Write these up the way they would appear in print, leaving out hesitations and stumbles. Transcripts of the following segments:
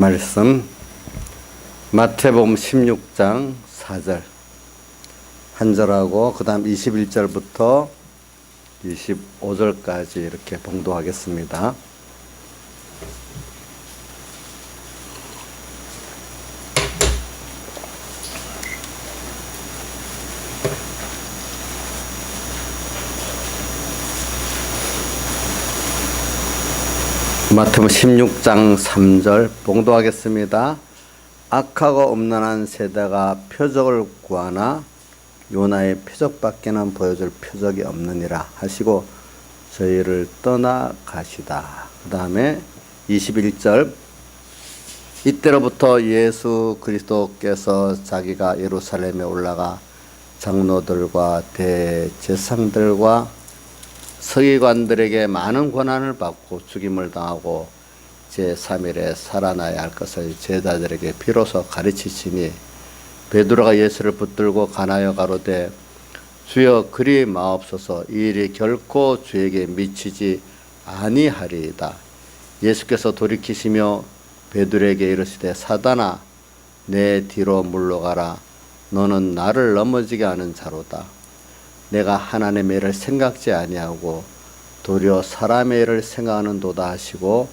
말씀 마태복음 16장 4절 한 절하고 그 다음 21절부터 25절까지 이렇게 봉독하겠습니다. 마태복음 16장 3절 봉독하겠습니다. 악하고 음란한 세대가 표적을 구하나 요나의 표적밖에는 보여줄 표적이 없느니라 하시고 저희를 떠나가시다. 그 다음에 21절 이때로부터 예수 그리스도께서 자기가 예루살렘에 올라가 장로들과 대제사장들과 서기관들에게 많은 고난을 받고 죽임을 당하고 제3일에 살아나야 할 것을 제자들에게 비로소 가르치시니 베드로가 예수를 붙들고 간하여 가로되 주여 그리 마옵소서 이 일이 결코 주에게 미치지 아니하리이다. 예수께서 돌이키시며 베드로에게 이르시되 사단아 내 뒤로 물러가라. 너는 나를 넘어지게 하는 자로다. 내가 하나님의 일을 생각지 아니하고 도리어 사람의 일을 생각하는도다 하시고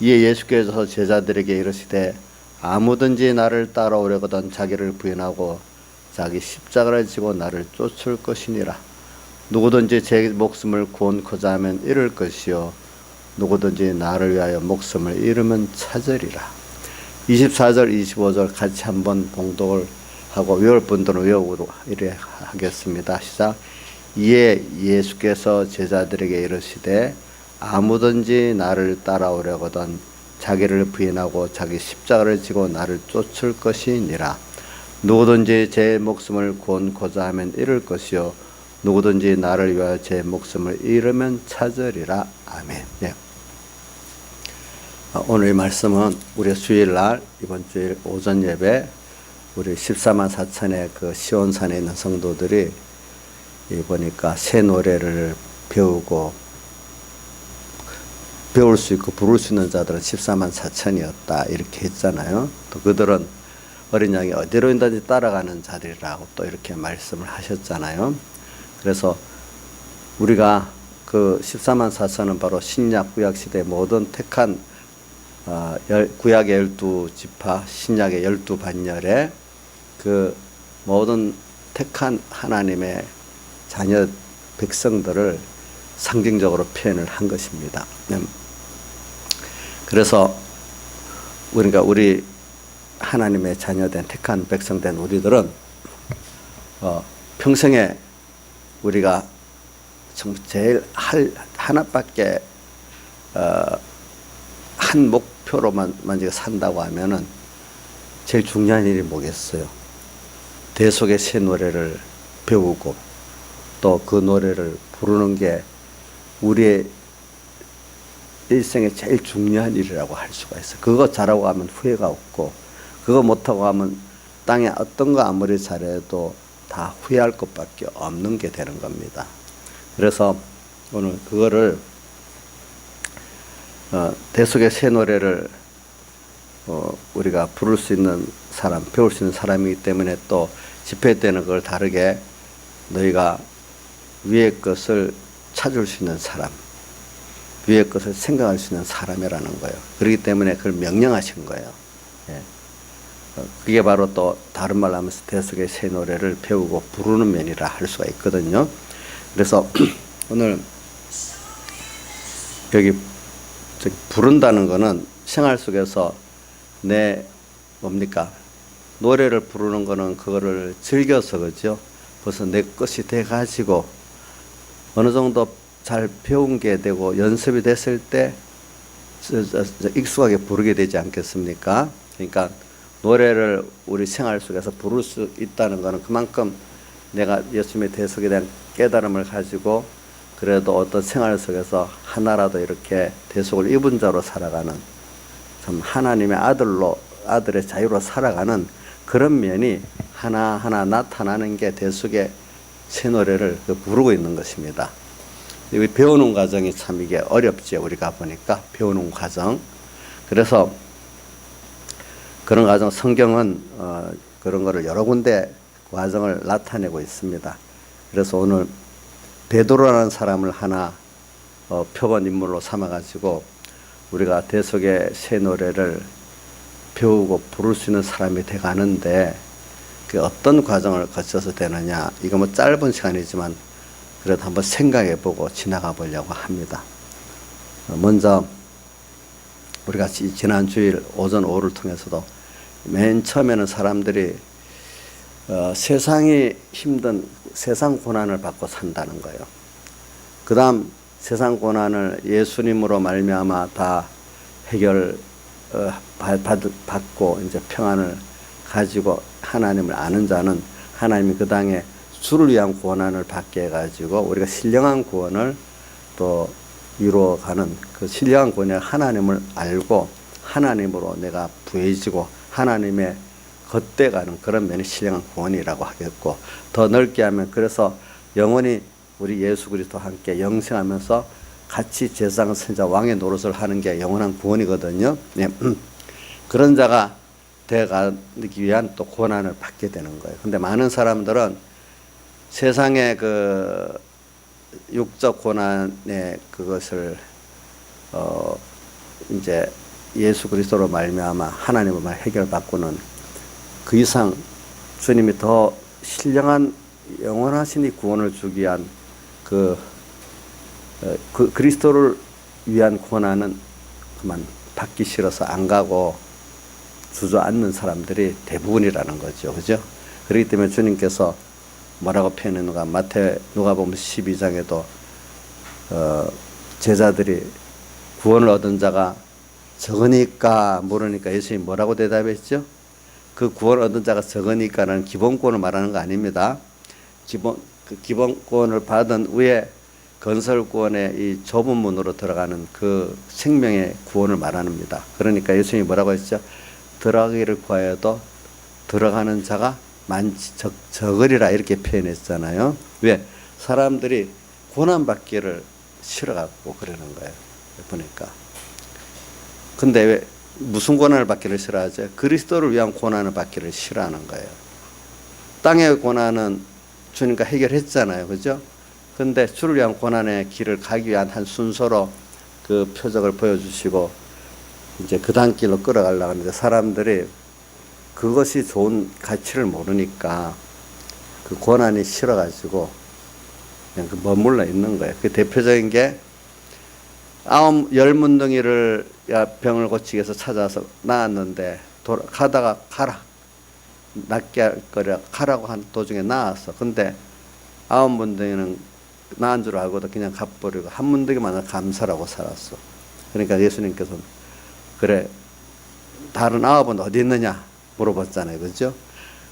이에 예수께서 제자들에게 이르시되 아무든지 나를 따라오려거든 자기를 부인하고 자기 십자가를 지고 나를 쫓을 것이니라. 누구든지 제 목숨을 구원코자 하면 잃을 것이요 누구든지 나를 위하여 목숨을 잃으면 찾으리라. 24절 25절 같이 한번 봉독을 하고 외울 분들은 외우고 이래 하겠습니다. 시작. 이에 예수께서 제자들에게 이르시되 아무든지 나를 따라오려거든 자기를 부인하고 자기 십자가를 지고 나를 쫓을 것이니라. 누구든지 제 목숨을 구원코자 하면 잃을 것이요 누구든지 나를 위하여 제 목숨을 잃으면 찾으리라. 아멘. 네. 오늘 이 말씀은 우리 주일날 이번 주일 오전 예배 우리 14만 4천의 그 시온산에 있는 성도들이 보니까 새 노래를 배울 수 있고 부를 수 있는 자들은 14만 4천이었다 이렇게 했잖아요. 또 그들은 어린 양이 어디로 인든지 따라가는 자들이라고 또 이렇게 말씀을 하셨잖아요. 그래서 우리가 그 14만 4천은 바로 신약 구약 시대 모든 택한 구약의 12지파 신약의 12반열에 그 모든 택한 하나님의 자녀 백성들을 상징적으로 표현을 한 것입니다. 그래서 우리 하나님의 자녀된 택한 백성된 우리들은 평생에 우리가 제일 하나밖에 한 목표로만 산다고 하면은 제일 중요한 일이 뭐겠어요? 대속의 새 노래를 배우고 또 그 노래를 부르는 게 우리의 일생에 제일 중요한 일이라고 할 수가 있어요. 그거 잘하고 하면 후회가 없고 그거 못하고 하면 땅에 어떤 거 아무리 잘해도 다 후회할 것밖에 없는 게 되는 겁니다. 그래서 오늘 그거를 대속의 새 노래를 우리가 부를 수 있는 사람, 배울 수 있는 사람이기 때문에 또 집회 때는 그걸 다르게 너희가 위의 것을 찾을 수 있는 사람, 위의 것을 생각할 수 있는 사람이라는 거예요. 그렇기 때문에 그걸 명령하신 거예요. 예. 그게 바로 또 다른 말로 하면서 대속의 새 노래를 배우고 부르는 면이라 할 수가 있거든요. 그래서 오늘 여기 부른다는 거는 생활 속에서 뭡니까? 노래를 부르는 거는 그거를 즐겨서 그죠? 벌써 내 것이 돼가지고 어느 정도 잘 배운 게 되고 연습이 됐을 때 익숙하게 부르게 되지 않겠습니까? 그러니까 노래를 우리 생활 속에서 부를 수 있다는 것은 그만큼 내가 예수님의 대속에 대한 깨달음을 가지고 그래도 어떤 생활 속에서 하나라도 이렇게 대속을 입은 자로 살아가는 참 하나님의 아들의 자유로 살아가는 그런 면이 하나하나 나타나는 게 대속의 새 노래를 부르고 있는 것입니다. 배우는 과정이 참 이게 어렵죠. 우리가 보니까 배우는 과정. 그래서 그런 과정 성경은 그런 거를 여러 군데 과정을 나타내고 있습니다. 그래서 오늘 베드로라는 사람을 하나 표본 인물로 삼아가지고 우리가 대속의 새 노래를 배우고 부를 수 있는 사람이 돼가는데 그 어떤 과정을 거쳐서 되느냐, 이거 뭐 짧은 시간이지만 그래도 한번 생각해보고 지나가 보려고 합니다. 먼저 우리가 지난 주일 오전 오후를 통해서도 맨 처음에는 사람들이 세상이 힘든 세상 고난을 받고 산다는 거예요. 그 다음 세상 고난을 예수님으로 말미암아 다 해결 받고 이제 평안을 가지고 하나님을 아는 자는 하나님이 그 땅에 주를 위한 고난을 받게 해가지고 우리가 신령한 구원을 또 이루어가는 그 신령한 구원이 하나님을 알고 하나님으로 내가 부해지고 하나님의 겉돼가는 그런 면이 신령한 구원이라고 하겠고, 더 넓게 하면 그래서 영원히 우리 예수 그리스도와 함께 영생하면서 같이 제사장 선지자 왕의 노릇을 하는 게 영원한 구원이거든요. 네. 그런 자가 되어가기 위한 또 고난을 받게 되는 거예요. 근데 많은 사람들은 세상의 그 육적 고난의 그것을 이제 예수 그리스도로 말미암아 하나님을 해결받고는 그 이상 주님이 더 신령한 영원하신 이 구원을 주기 위한 그 그리스도를 위한 고난은 그만 받기 싫어서 안 가고 주저앉는 사람들이 대부분이라는 거죠. 그죠? 그렇기 때문에 주님께서 뭐라고 표현했는가? 누가복음 12장에도 제자들이 구원을 얻은 자가 적으니까 모르니까 예수님이 뭐라고 대답했죠? 그 구원을 얻은 자가 적으니까는 기본권을 말하는 거 아닙니다. 기본권을 받은 후에 건설권의 이 좁은 문으로 들어가는 그 생명의 구원을 말합니다. 그러니까 예수님이 뭐라고 했죠? 들어가기를 구하여도 들어가는 자가 적으리라 이렇게 표현했잖아요. 왜? 사람들이 고난받기를 싫어갖고 그러는 거예요. 보니까. 근데 왜 무슨 고난을 받기를 싫어하죠? 그리스도를 위한 고난을 받기를 싫어하는 거예요. 땅의 고난은 주님과 해결했잖아요. 그죠? 근데 주를 위한 고난의 길을 가기 위한 한 순서로 그 표적을 보여주시고 이제 그 다음 길로 끌어가려고 하는데 사람들이 그것이 좋은 가치를 모르니까 그 고난이 싫어가지고 그냥 그 머물러 있는 거예요. 그 대표적인 게 열 문둥이를 병을 고치기 위해서 찾아서 나왔는데 가다가 가라. 낫게 할 거라 가라고 한 도중에 나왔어. 근데 9문둥이는 나은 줄 알고도 그냥 가버리고 한 문둥이만 감사라고 살았어. 그러니까 예수님께서는 그래 다른 9은 어디 있느냐 물어봤잖아요. 그죠?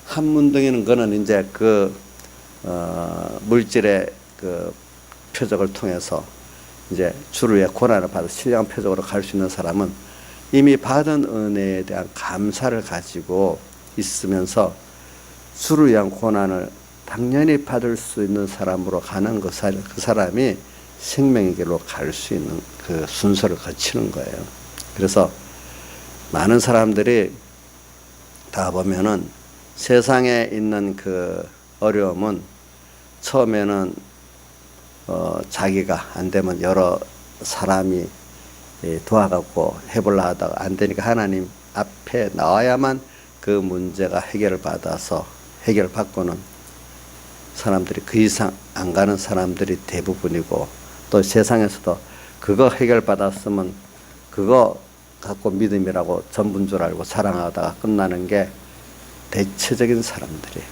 한 문둥이는 거는 이제 그 물질의 그 표적을 통해서 이제 주를 위해 고난을 받아 신령한 표적으로 갈 수 있는 사람은 이미 받은 은혜에 대한 감사를 가지고 있으면서 주를 위한 고난을 당연히 받을 수 있는 사람으로 가는 그 사람이 생명의 길로 갈 수 있는 그 순서를 거치는 거예요. 그래서 많은 사람들이 다 보면은 세상에 있는 그 어려움은 처음에는 자기가 안 되면 여러 사람이 도와갖고 해보려 하다가 안 되니까 하나님 앞에 나와야만 그 문제가 해결을 받아서 해결받고는 사람들이 그 이상 안 가는 사람들이 대부분이고, 또 세상에서도 그거 해결받았으면 그거 갖고 믿음이라고 전부인 줄 알고 사랑하다가 끝나는 게 대체적인 사람들이에요.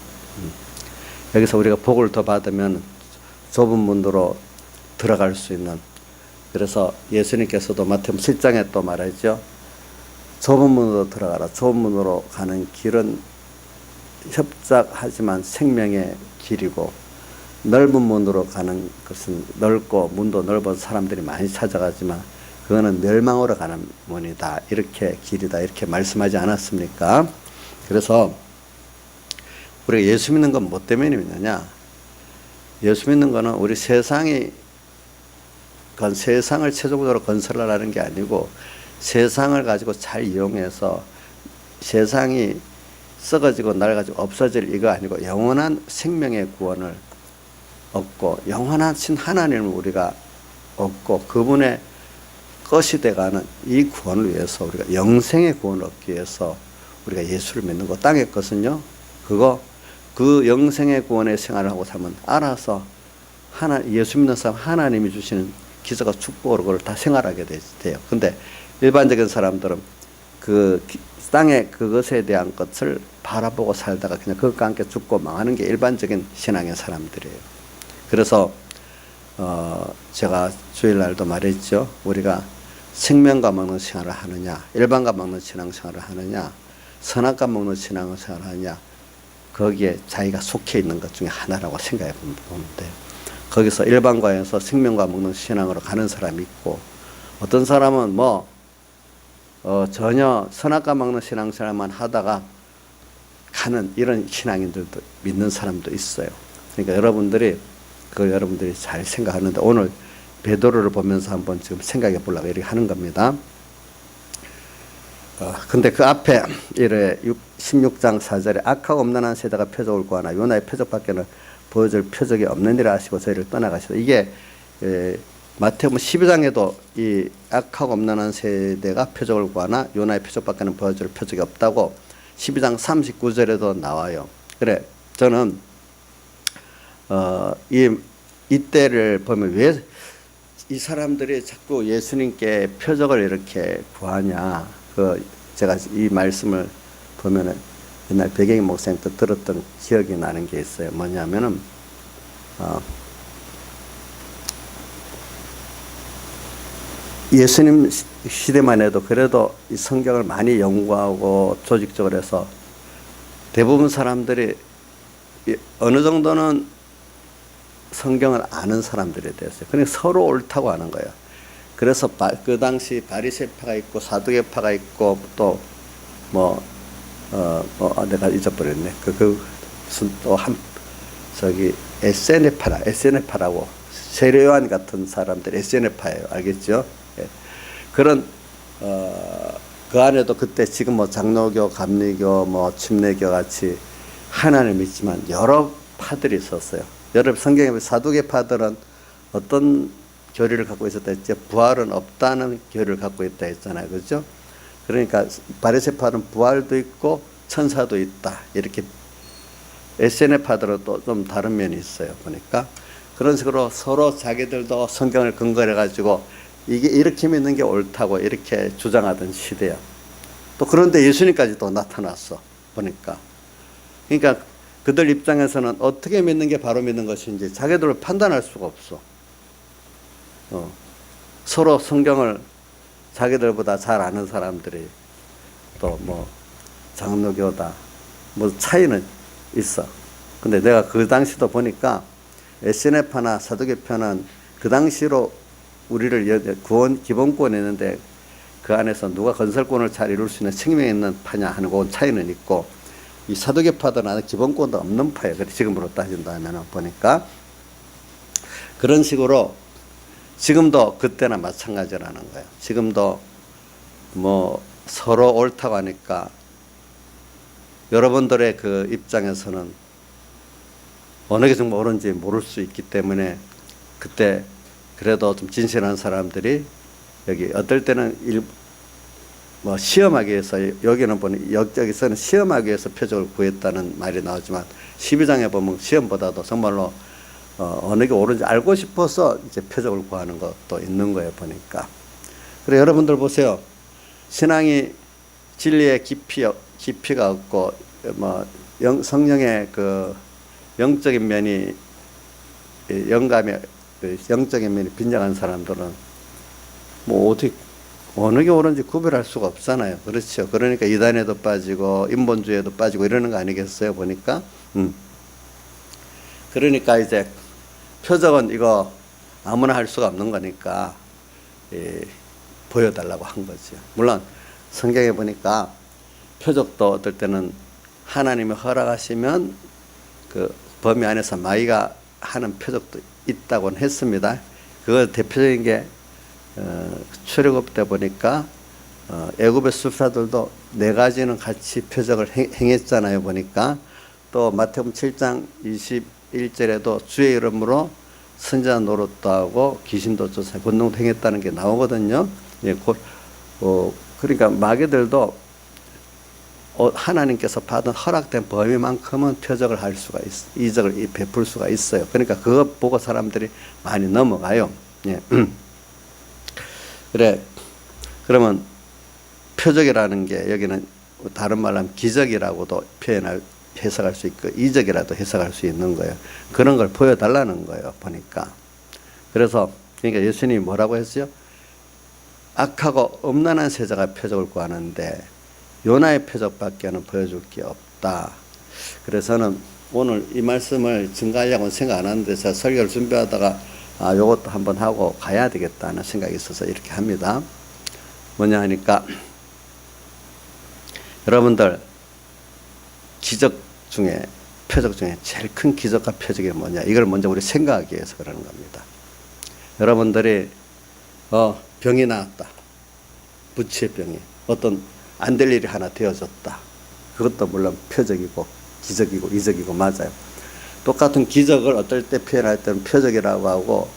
여기서 우리가 복을 더 받으면 좁은 문으로 들어갈 수 있는, 그래서 예수님께서도 마태복음 7장에 또 말하죠. 좁은 문으로 들어가라. 좁은 문으로 가는 길은 협착하지만 생명의 길이고, 넓은 문으로 가는 것은 넓고 문도 넓은 사람들이 많이 찾아가지만 그거는 멸망으로 가는 문이다. 이렇게 길이다. 이렇게 말씀하지 않았습니까? 그래서 우리가 예수 믿는 건 뭐 때문에 믿느냐? 예수 믿는 거는 우리 세상을 최종적으로 건설하라는 게 아니고 세상을 가지고 잘 이용해서 세상이 썩어지고 낡아지고 없어질 이거 아니고 영원한 생명의 구원을 얻고 영원하신 하나님을 우리가 얻고 그분의 것이 돼가는 이 구원을 위해서 우리가 영생의 구원을 얻기 위해서 우리가 예수를 믿는 거 땅의 것은요. 그 영생의 구원의 생활을 하고 살면 알아서 예수 믿는 사람 하나님이 주시는 기적과 축복으로 그걸 다 생활하게 돼요. 근데 일반적인 사람들은 그 땅의 그것에 대한 것을 바라보고 살다가 그냥 그것과 함께 죽고 망하는 게 일반적인 신앙의 사람들이에요. 그래서 제가 주일날도 말했죠. 우리가 생명과 먹는 생활을 하느냐, 일반과 먹는 신앙생활을 하느냐, 선악과 먹는 신앙생활을 하느냐, 거기에 자기가 속해 있는 것 중에 하나라고 생각해 보면 돼요. 거기서 일반과에서 생명과 먹는 신앙으로 가는 사람이 있고, 어떤 사람은 전혀 선악과 먹는 신앙생활만 하다가 가는 이런 신앙인들도 믿는 사람도 있어요. 그러니까 여러분들이 잘 생각하는데 오늘 베드로를 보면서 한번 지금 생각해 보려고 이렇게 하는 겁니다. 근데 그 앞에 16장 4절에 악하고 엄난한 세대가 표적을 구하나 요나의 표적밖에는 보여줄 표적이 없느니라 하시고 저희를 떠나가시다. 이게 마태복음 12장에도 이 악하고 엄난한 세대가 표적을 구하나 요나의 표적밖에는 보여줄 표적이 없다고 12장 39절에도 나와요. 그래 저는 이때를 보면 왜 이 사람들이 자꾸 예수님께 표적을 이렇게 구하냐. 제가 이 말씀을 보면은 옛날 백영희 목사님 때 들었던 기억이 나는 게 있어요. 뭐냐면은, 예수님 시대만 해도 그래도 이 성경을 많이 연구하고 조직적으로 해서 대부분 사람들이 어느 정도는 성경을 아는 사람들이 됐어요. 그러니까 서로 옳다고 하는 거예요. 그래서 그 당시 바리새파가 있고 사두개파가 있고 또 내가 잊어버렸네. 무슨 또 에세네파라고 세례요한 같은 사람들 에세네파예요. 알겠죠? 예. 그런 그 안에도 그때 지금 장로교, 감리교, 침례교 같이 하나님을 믿지만 여러 파들이 있었어요. 여러분 성경에 보면 사두개파들은 어떤 교리를 갖고 있었다 했죠? 부활은 없다는 교리를 갖고 있다 했잖아요. 그렇죠? 그러니까 바리새파는 부활도 있고 천사도 있다. 이렇게 에세네파들은 또 좀 다른 면이 있어요. 보니까 그런 식으로 서로 자기들도 성경을 근거해 가지고 이게 이렇게 믿는 게 옳다고 이렇게 주장하던 시대야. 또 그런데 예수님까지 또 나타났어. 보니까. 그러니까 그들 입장에서는 어떻게 믿는 게 바로 믿는 것인지 자기들을 판단할 수가 없어. 서로 성경을 자기들보다 잘 아는 사람들이 또 장로교다. 차이는 있어. 근데 내가 그 당시도 보니까 에세네파나 사두개파는 그 당시로 우리를 기본권이 있는데 그 안에서 누가 건설권을 잘 이룰 수 있는 책임이 있는 파냐 하는 그런 차이는 있고 이 사두개파들은 아직 기본권도 없는 파예요. 지금으로 따진다면 보니까 그런 식으로 지금도 그때나 마찬가지라는 거예요. 지금도 서로 옳다고 하니까 여러분들의 그 입장에서는 어느 게 정말 옳은지 모를 수 있기 때문에 그때 그래도 좀 진실한 사람들이 여기 어떨 때는 시험하기 위해서 여기는 보니 여기서는 시험하기 위해서 표적을 구했다는 말이 나오지만 12장에 보면 시험보다도 정말로 어느 게 옳은지 알고 싶어서 이제 표적을 구하는 것도 있는 거예요. 보니까. 그래 여러분들 보세요. 신앙이 진리의 깊이가 없고 성령의 그 영적인 면이 영감의 영적인 면이 빈약한 사람들은 어떻게 어느 게 옳은지 구별할 수가 없잖아요. 그렇죠. 그러니까 이단에도 빠지고 인본주의에도 빠지고 이러는 거 아니겠어요. 보니까. 그러니까 이제 표적은 이거 아무나 할 수가 없는 거니까 보여달라고 한 거죠. 물론 성경에 보니까 표적도 어떨 때는 하나님이 허락하시면 그 범위 안에서 마귀가 하는 표적도 있다고는 했습니다. 그거 대표적인 게 출애굽 때 보니까 애굽의 술사들도 네 가지는 같이 표적을 행했잖아요. 보니까 또 마태복음 7장 21절에도 주의 이름으로 선지자 노릇도 하고 귀신도 쫓아 권능도 행했다는 게 나오거든요. 예, 그러니까 마귀들도 하나님께서 받은 허락된 범위만큼은 표적을 할 수가 이적을 베풀 수가 있어요. 그러니까 그거 보고 사람들이 많이 넘어가요. 예. 그래. 그러면 표적이라는 게 여기는 다른 말로 하면 기적이라고도 해석할 수 있고 이적이라도 해석할 수 있는 거예요. 그런 걸 보여달라는 거예요. 보니까. 그래서 그러니까 예수님이 뭐라고 했어요? 악하고 음란한 세자가 표적을 구하는데 요나의 표적밖에는 보여줄 게 없다. 그래서는 오늘 이 말씀을 증가하려고는 생각 안 하는데 제가 설교를 준비하다가 요것도 한번 하고 가야 되겠다는 생각이 있어서 이렇게 합니다. 뭐냐 하니까 여러분들 기적 중에 표적 중에 제일 큰 기적과 표적이 뭐냐, 이걸 먼저 우리 생각하기 위해서 그러는 겁니다. 여러분들이 병이 나았다. 부치의 병이 어떤 안 될 일이 하나 되어졌다. 그것도 물론 표적이고 기적이고 이적이고 맞아요. 똑같은 기적을 어떨 때 표현할 때는 표적이라고 하고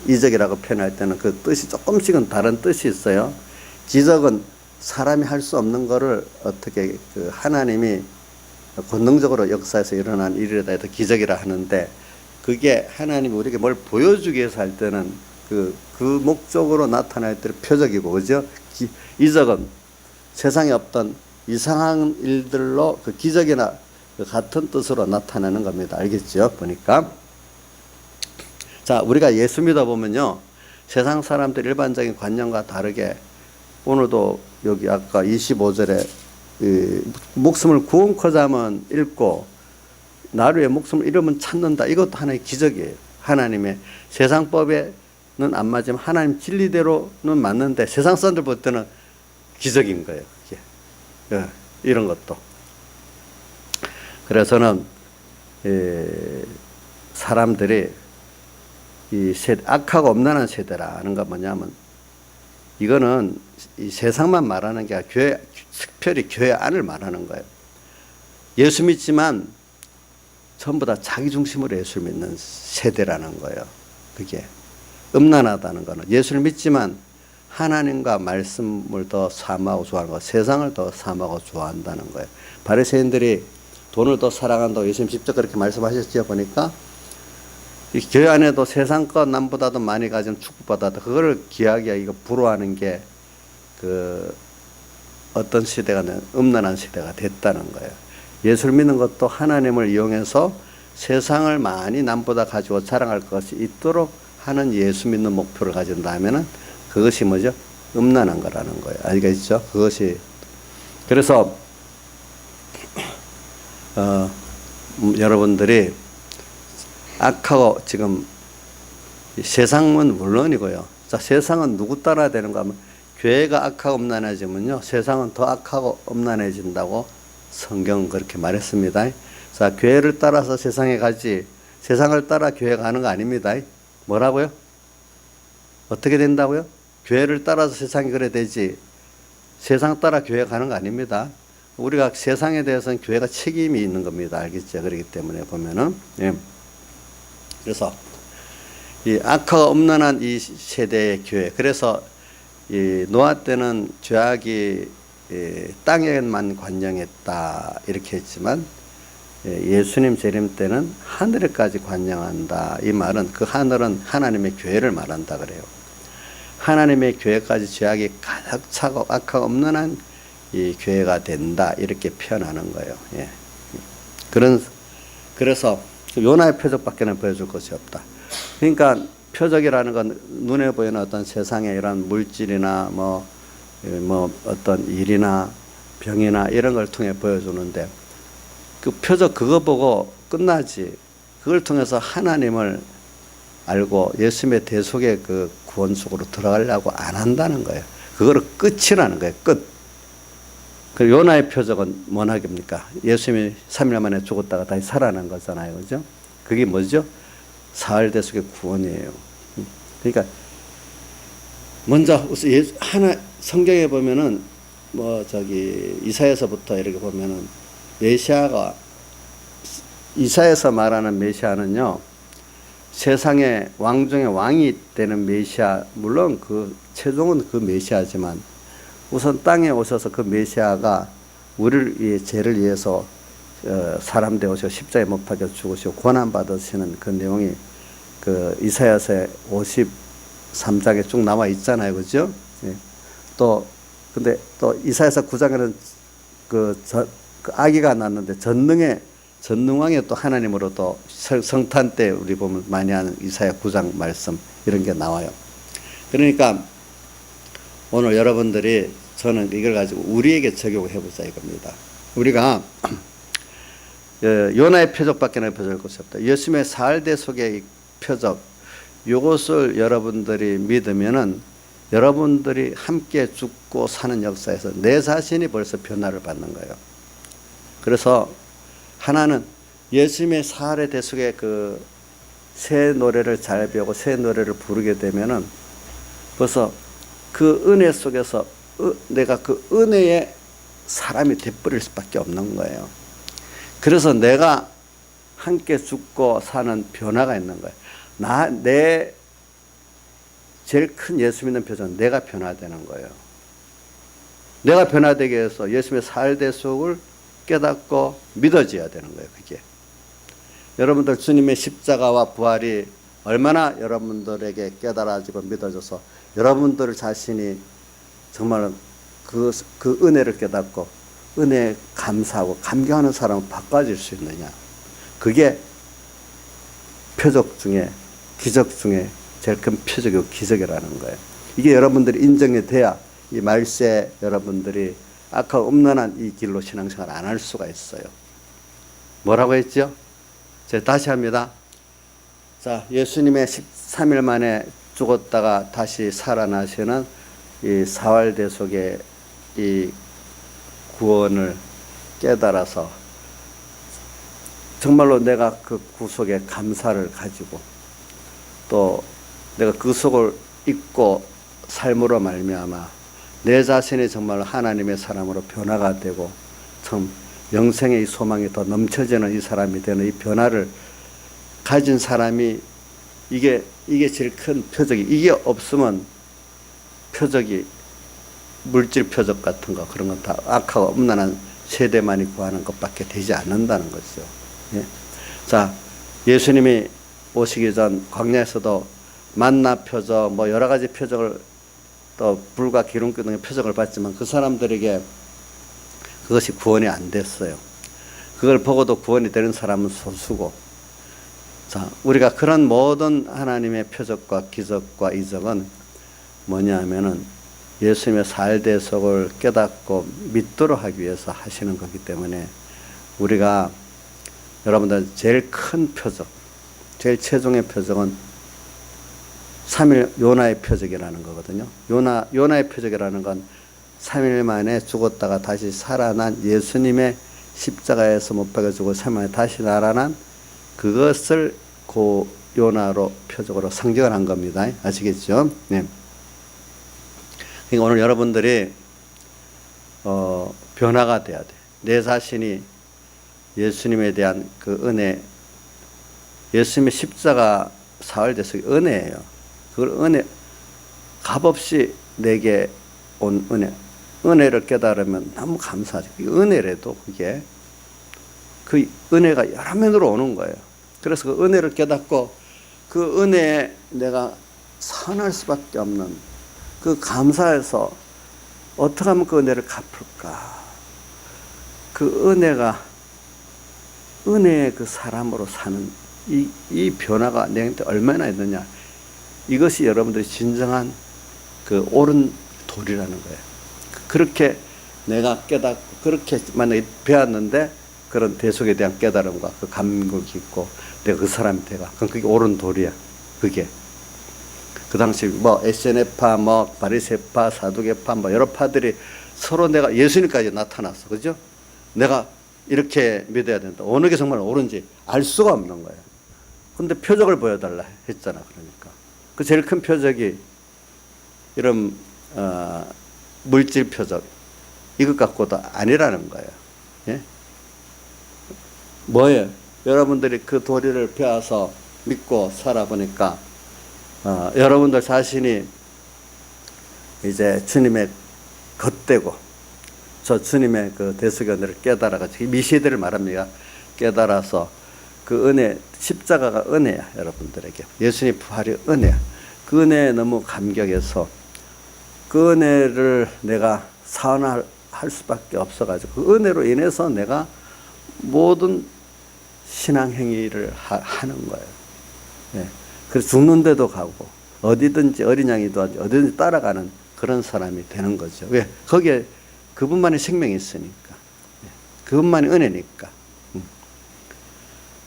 이적이라고 표현할 때는 그 뜻이 조금씩은 다른 뜻이 있어요. 기적은 사람이 할 수 없는 거를 어떻게 그 하나님이 권능적으로 역사에서 일어난 일이다 해서 기적이라 하는데, 그게 하나님이 우리에게 뭘 보여주기 위해서 할 때는 그 목적으로 나타날 때는 표적이고, 그죠? 이적은 세상에 없던 이상한 일들로 그 기적이나 그 같은 뜻으로 나타나는 겁니다. 알겠죠? 보니까. 자, 우리가 예수 믿어보면요, 세상 사람들 일반적인 관념과 다르게 오늘도 여기 아까 25절에 목숨을 구원코자 하면 잃고 나를 위해 목숨을 잃으면 찾는다. 이것도 하나의 기적이에요. 하나님의 세상법에는 안 맞지만 하나님 진리대로는 맞는데 세상 사람들 볼 때는 기적인 거예요. 그게. 이런 것도. 그래서는 사람들이 이 악하고 엄란한 세대라는 건 뭐냐면, 이거는 이 세상만 말하는 게 아니라 특별히 교회 안을 말하는 거예요. 예수 믿지만 전부 다 자기 중심으로 예수를 믿는 세대라는 거예요. 그게 음란하다는 거는 예수를 믿지만 하나님과 말씀을 더 사모하고 좋아하는 거, 세상을 더 사모하고 좋아한다는 거예요. 바리새인들이 돈을 더 사랑한다고 예수님 직접 그렇게 말씀하셨죠. 보니까 이 교회 안에도 세상 것 남보다도 많이 가진 축복받았다. 그거를 귀하게 이거 부러워하는 게 그 어떤 시대가 음란한 시대가 됐다는 거예요. 예수를 믿는 것도 하나님을 이용해서 세상을 많이 남보다 가지고 자랑할 것이 있도록 하는 예수 믿는 목표를 가진다면은 그것이 뭐죠? 음란한 거라는 거예요. 알겠죠? 그것이. 그래서 여러분들이 악하고 지금 세상은 물론이고요. 자, 세상은 누구 따라야 되는가 하면 교회가 악하고 음란해지면요, 세상은 더 악하고 음란해진다고 성경은 그렇게 말했습니다. 자, 교회를 따라서 세상에 가지 세상을 따라 교회가 가는 거 아닙니다. 뭐라고요? 어떻게 된다고요? 교회를 따라서 세상이 그래 되지 세상 따라 교회 가는 거 아닙니다. 우리가 세상에 대해서는 교회가 책임이 있는 겁니다. 알겠죠? 그렇기 때문에 보면은 그래서 이 악하고 음란한 이 세대의 교회, 그래서 이 노아 때는 죄악이 땅에만 관영했다 이렇게 했지만 예수님 재림 때는 하늘에까지 관영한다. 이 말은 그 하늘은 하나님의 교회를 말한다 그래요. 하나님의 교회까지 죄악이 가득 차고 악하고 음란한 이 교회가 된다 이렇게 표현하는 거예요. 예. 그래서 요나의 표적밖에는 보여줄 것이 없다. 그러니까 표적이라는 건 눈에 보이는 어떤 세상의 이런 물질이나 뭐 어떤 일이나 병이나 이런 걸 통해 보여주는데 그 표적 그거 보고 끝나지. 그걸 통해서 하나님을 알고 예수님의 대속의 그 구원 속으로 들어가려고 안 한다는 거예요. 그거를 끝이라는 거예요. 끝. 그 요나의 표적은 뭐나깁니까? 예수님이 3일 만에 죽었다가 다시 살아난 거잖아요. 그죠? 그게 뭐죠? 사흘 대속의 구원이에요. 그러니까 먼저 성경에 보면은 뭐 저기 이사야서부터 이렇게 보면은 메시아가 이사야서 말하는 메시아는요 세상의 왕 중에 왕이 되는 메시아, 물론 그 최종은 그 메시아지만 우선 땅에 오셔서 그 메시아가 우리를 죄를 위해서 사람 되어서 십자가에 못 박혀 죽으시고 고난 받으시는 그 내용이 그 이사야서의 53장에 쭉 나와 있잖아요, 그죠? 예. 또 근데 또 이사야서 9장에는 그 아기가 낳았는데 전능왕이 또 하나님으로 또 성탄 때 우리 보면 많이 하는 이사야 9장 말씀 이런 게 나와요. 그러니까 오늘 여러분들이 저는 이걸 가지고 우리에게 적용해 보자 이겁니다. 우리가 요나의 표적밖에 표적할 것이 없다. 예수님의 사흘대 속의 표적, 이것을 여러분들이 믿으면은 여러분들이 함께 죽고 사는 역사에서 내 자신이 벌써 변화를 받는 거예요. 그래서 하나는 예수님의 사흘의 대속에 그 새 노래를 잘 배우고 새 노래를 부르게 되면은 벌써 그 은혜 속에서 내가 그 은혜의 사람이 돼버릴 수밖에 없는 거예요. 그래서 내가 함께 죽고 사는 변화가 있는 거예요. 내 제일 큰 예수 믿는 표정은 내가 변화되는 거예요. 내가 변화되기 위해서 예수님의 사흘대속을 깨닫고 믿어져야 되는 거예요. 그게 여러분들 주님의 십자가와 부활이 얼마나 여러분들에게 깨달아지고 믿어져서 여러분들 자신이 정말 그 은혜를 깨닫고 은혜에 감사하고 감격하는 사람은 바꿔질 수 있느냐. 그게 표적 중에 기적 중에 제일 큰 표적이고 기적이라는 거예요. 이게 여러분들이 인정이 돼야 이 말세 여러분들이 아까 음란한 이 길로 신앙생활 안 할 수가 있어요. 뭐라고 했죠? 제가 다시 합니다. 자, 예수님의 13일 만에 죽었다가 다시 살아나시는 이 사활대속의 이 구원을 깨달아서 정말로 내가 그 구속에 감사를 가지고 또 내가 그 속을 잊고 삶으로 말미암아 내 자신이 정말 하나님의 사람으로 변화가 되고 참 영생의 이 소망이 더 넘쳐지는 이 사람이 되는 이 변화를 가진 사람이 이게 제일 큰 표적이, 이게 없으면 표적이 물질 표적 같은 거 그런 건 다 악하고 음란한 세대만이 구하는 것밖에 되지 않는다는 거죠. 예. 자, 예수님이 오시기 전 광야에서도 만나 표적 뭐 여러 가지 표적을 또 불과 기름기 등의 표적을 받지만 그 사람들에게 그것이 구원이 안 됐어요. 그걸 보고도 구원이 되는 사람은 소수고, 자, 우리가 그런 모든 하나님의 표적과 기적과 이적은 뭐냐 하면은 예수님의 사흘대속을 깨닫고 믿도록 하기 위해서 하시는 거기 때문에 우리가 여러분들 제일 큰 표적, 제일 최종의 표적은 3일 요나의 표적이라는 거거든요. 요나의 표적이라는 건 3일 만에 죽었다가 다시 살아난 예수님의 십자가에서 못 박혀 죽고 3일 만에 다시 살아난 그것을 그 요나로 표적으로 상징을 한 겁니다. 아시겠죠? 네. 그러니까 오늘 여러분들이 변화가 돼야 돼. 내 자신이 예수님에 대한 그 은혜, 예수님의 십자가 사흘대속이 은혜예요. 그걸 은혜, 값없이 내게 온 은혜를 깨달으면 너무 감사하죠. 은혜래도 그게 그 은혜가 여러 면으로 오는 거예요. 그래서 그 은혜를 깨닫고 그 은혜에 내가 선할 수밖에 없는 그 감사해서 어떻게 하면 그 은혜를 갚을까? 그 은혜가 은혜의 그 사람으로 사는 이 변화가 내한테 얼마나 있느냐? 이것이 여러분들이 진정한 그 옳은 도리라는 거예요. 그렇게 내가 깨닫고 그렇게 만약에 배웠는데 그런 대속에 대한 깨달음과 그 감격이 있고 내가 그 사람이 돼가 그럼 그게 옳은 도리야. 그게 그 당시 뭐 SNF파, 뭐 바리새파, 사두개파, 뭐 여러 파들이 서로 내가 예수님까지 나타났어, 그죠? 내가 이렇게 믿어야 된다. 어느 게 정말 옳은지 알 수가 없는 거예요. 근데 표적을 보여달라 했잖아, 그러니까 그 제일 큰 표적이 이런 물질 표적 이것 갖고도 아니라는 거예요. 예? 뭐예요? 여러분들이 그 도리를 배워서 믿고 살아보니까 여러분들 자신이 이제 주님의 겉되고 저 주님의 그 대수견을 깨달아가지고 미시들을 말합니다. 깨달아서 그 은혜, 십자가가 은혜야. 여러분들에게 예수님 부활이 은혜야. 그 은혜에 너무 감격해서 그 은혜를 내가 사원할 수밖에 없어가지고 그 은혜로 인해서 내가 모든 신앙 행위를 하는 거예요. 예. 그래서 죽는데도 가고 어디든지 어린 양이도 어디든지 따라가는 그런 사람이 되는 거죠. 왜? 거기에 그분만의 생명이 있으니까. 예. 그분만의 은혜니까.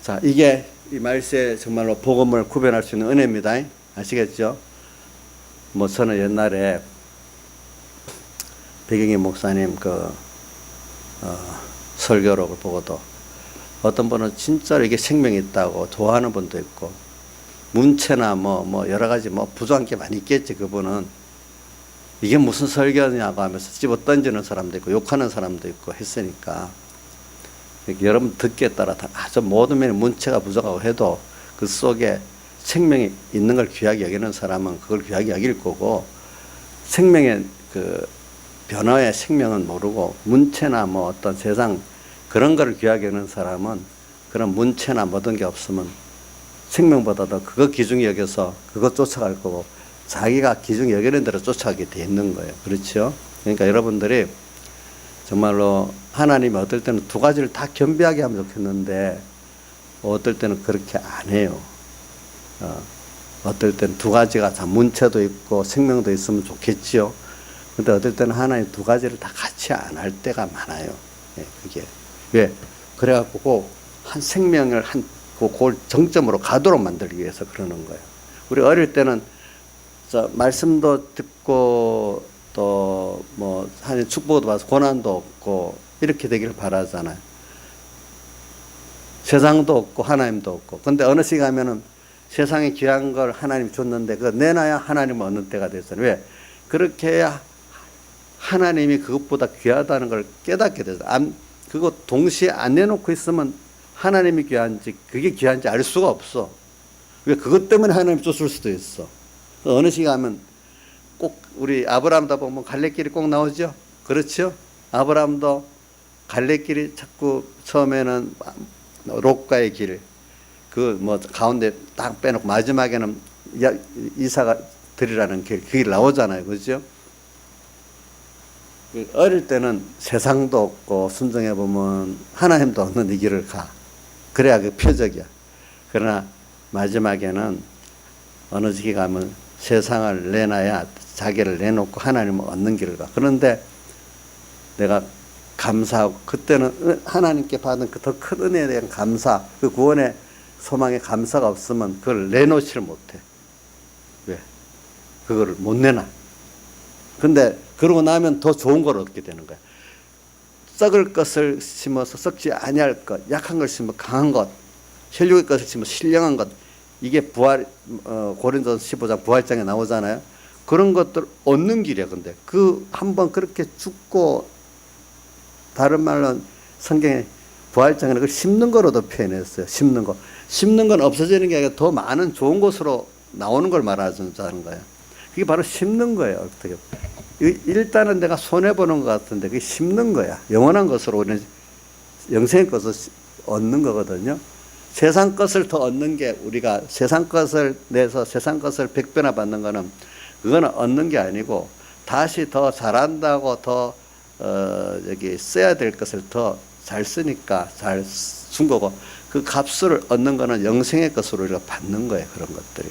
자, 이게 이 말세에 정말로 복음을 구별할 수 있는 은혜입니다. 아시겠죠? 뭐 저는 옛날에 백영희 목사님 설교록을 보고도 어떤 분은 진짜로 이게 생명이 있다고 좋아하는 분도 있고 문체나 뭐 여러 가지 뭐 부족한 게 많이 있겠지. 그분은 이게 무슨 설교냐고 하면서 집어 던지는 사람도 있고 욕하는 사람도 있고 했으니까 여러분 듣기에 따라 다 아주 모든 면에 문체가 부족하고 해도 그 속에 생명이 있는 걸 귀하게 여기는 사람은 그걸 귀하게 여길 거고 생명의 그 변화의 생명은 모르고 문체나 뭐 어떤 세상 그런 거를 귀하게 여기는 사람은 그런 문체나 모든 게 없으면 생명보다도 그거 기중히 여겨서 그거 쫓아갈 거고 자기가 기중히 여기는 대로 쫓아가게 돼 있는 거예요. 그렇죠? 그러니까 여러분들이 정말로 하나님이 어떨 때는 두 가지를 다 겸비하게 하면 좋겠는데 어떨 때는 그렇게 안 해요. 어떨 때는 두 가지가 다 문체도 있고 생명도 있으면 좋겠지요. 근데 어떨 때는 하나님 두 가지를 다 같이 안 할 때가 많아요. 예, 그게. 왜? 그래갖고 한 생명을 그걸 정점으로 가도록 만들기 위해서 그러는 거예요. 우리 어릴 때는 말씀도 듣고 또 뭐 하나님 축복도 받아서 고난도 없고 이렇게 되기를 바라잖아요. 세상도 없고 하나님도 없고. 근데 어느 시기 가면은 세상에 귀한 걸 하나님 줬는데 그거 내놔야 하나님을 얻는 때가 됐잖아요. 왜? 그렇게 해야 하나님이 그것보다 귀하다는 걸 깨닫게 되죠. 그거 동시에 안 내놓고 있으면 하나님이 귀한지 그게 귀한지 알 수가 없어. 왜? 그것 때문에 하나님 줬을 수도 있어. 어느 시기 가면 꼭 우리 아브라함도 보면 갈래길이 꼭 나오죠. 그렇죠? 아브라함도 갈래길이 자꾸 처음에는 롯과의 길, 그 뭐 가운데 딱 빼놓고 마지막에는 이사가 들이라는 길, 그 길 나오잖아요. 그죠? 어릴 때는 세상도 없고 순종해 보면 하나님도 없는 이 길을 가. 그래야 그 표적이야. 그러나 마지막에는 어느 시기 가면 세상을 내놔야 자기를 내놓고 하나님을 얻는 길을 가. 그런데 내가 감사하고 그때는 하나님께 받은 그 더 큰 은혜에 대한 감사, 그 구원의 소망의 감사가 없으면 그걸 내놓지를 못해. 왜? 그거를 못 내놔. 근데 그러고 나면 더 좋은 걸 얻게 되는 거야. 썩을 것을 심어서 썩지 아니할 것, 약한 걸 심어 강한 것, 혈육의 것을 심어 신령한 것. 이게 부활, 고린도서 15장 부활장에 나오잖아요. 그런 것들 얻는 길이야. 근데 그 한번 그렇게 죽고, 다른 말로 성경에 부활장에는 그걸 심는 거로도 표현했어요. 심는 거. 심는 건 없어지는 게 아니라 더 많은 좋은 곳으로 나오는 걸 말하자는 거예요. 그게 바로 심는 거예요. 어떻게. 일단은 내가 손해보는 것 같은데 그게 심는 거야. 영원한 것으로 우리는 영생의 것을 얻는 거거든요. 세상 것을 더 얻는 게 우리가 세상 것을 내서 세상 것을 100배나 받는 거는 그거는 얻는 게 아니고 다시 더 잘한다고 더 여기 써야 될 것을 더 잘 쓰니까 잘 쓴 거고 그 값을 얻는 거는 영생의 것으로 우리가 받는 거예요. 그런 것들이.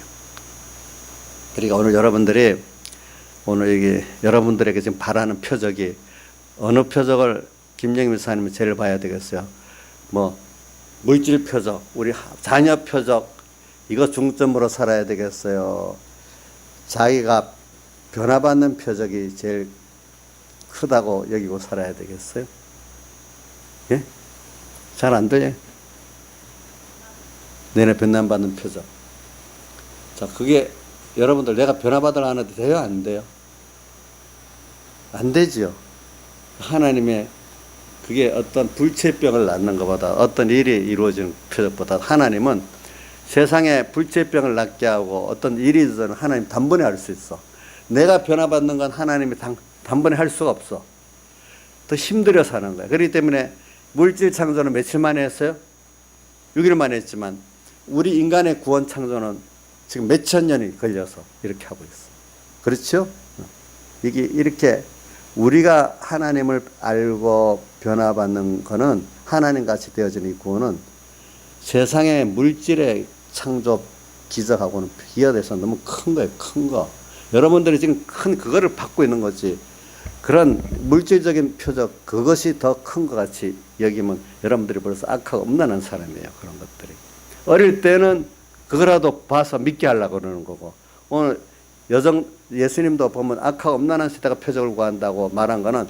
그러니까 오늘 여러분들이 오늘 여기 여러분들에게 지금 바라는 표적이 어느 표적을 김영민 목사님은 제일 봐야 되겠어요. 뭐 물질 표적, 우리 자녀 표적 이거 중점으로 살아야 되겠어요. 자기가 변화받는 표적이 제일 크다고 여기고 살아야 되겠어요. 예? 잘 안 들려요? 내내 변화받는 표적. 자, 그게 여러분들 내가 변화받으려 하는데 돼요? 안 돼요? 안 되지요. 하나님의 그게 어떤 불체병을 낳는 것보다 어떤 일이 이루어지는 표적보다 하나님은 세상에 불체병을 낳게 하고 어떤 일이 있어도 하나님 단번에 할 수 있어. 내가 변화받는 건 하나님이 단번에 할 수가 없어. 더 힘들어서 하는 거야. 그렇기 때문에 물질 창조는 며칠 만에 했어요? 6일 만에 했지만 우리 인간의 구원 창조는 지금 몇천 년이 걸려서 이렇게 하고 있어. 그렇죠? 이게 이렇게 우리가 하나님을 알고 변화받는 거는 하나님같이 되어지는 이 구원은 세상의 물질의 창조 기적하고는 비교돼서 너무 큰 거예요. 큰 거. 여러분들이 지금 큰 그거를 받고 있는 거지. 그런 물질적인 표적 그것이 더 큰 것 같이 여기면 여러분들이 벌써 악하고 없나는 사람이에요. 그런 것들이. 어릴 때는 그거라도 봐서 믿게 하려고 그러는 거고 오늘 예수님도 보면 악하고 없나는 시대가 표적을 구한다고 말한 거는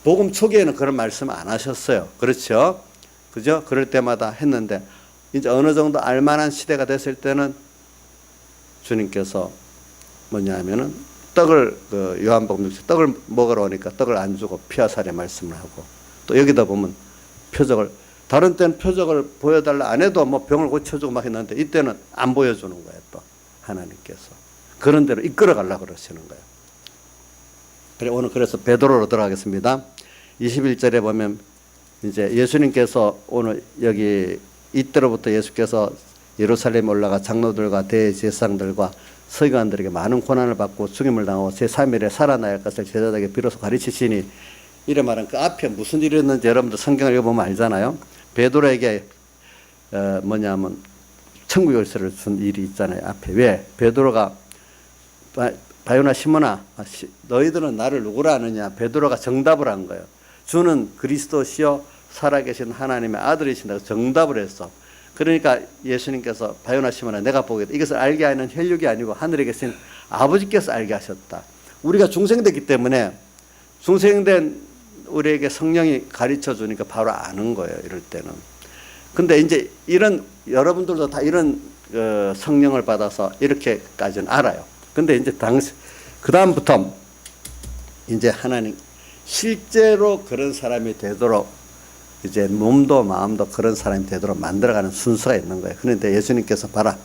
복음 초기에는 그런 말씀 안 하셨어요. 그렇죠? 그죠? 그럴 때마다 했는데 이제 어느 정도 알만한 시대가 됐을 때는 주님께서 뭐냐 하면은 떡을 요한복음 6장 떡을 먹으러 오니까 떡을 안 주고 피와 살의 말씀을 하고 또 여기다 보면 표적을 다른 때는 표적을 보여달라 안 해도 뭐 병을 고쳐주고 막 했는데 이때는 안 보여주는 거예요. 또 하나님께서 그런 대로 이끌어 가려고 그러시는 거예요. 그래 오늘 그래서 베드로로 들어가겠습니다. 21절에 보면 이제 예수님께서 오늘 여기 이때로부터 예수께서 예루살렘에 올라가 장로들과 대제사장들과 서기관들에게 많은 고난을 받고 죽임을 당하고 제3일에 살아날 것을 제자들에게 비로소 가르치시니 이래 말한 그 앞에 무슨 일이 있는지 여러분들 성경을 읽어보면 알잖아요. 베드로에게 뭐냐면 천국 열쇠를 준 일이 있잖아요. 앞에 왜 베드로가 바요나 시몬아 너희들은 나를 누구라 하느냐. 베드로가 정답을 한 거예요. 주는 그리스도시요 살아계신 하나님의 아들이신다고 정답을 했어. 그러니까 예수님께서 바요나 시몬아 내가 보겠다. 이것을 알게 하는 혈육이 아니고 하늘에 계신 아버지께서 알게 하셨다. 우리가 중생됐기 때문에 중생된 우리에게 성령이 가르쳐 주니까 바로 아는 거예요. 이럴 때는. 근데 이제 이런 여러분들도 다 이런 성령을 받아서 이렇게까지는 알아요. 근데 이제 그 다음부터 이제 하나님 실제로 그런 사람이 되도록 이제 몸도 마음도 그런 사람이 되도록 만들어가는 순서가 있는 거예요. 그런데 예수님께서 봐라.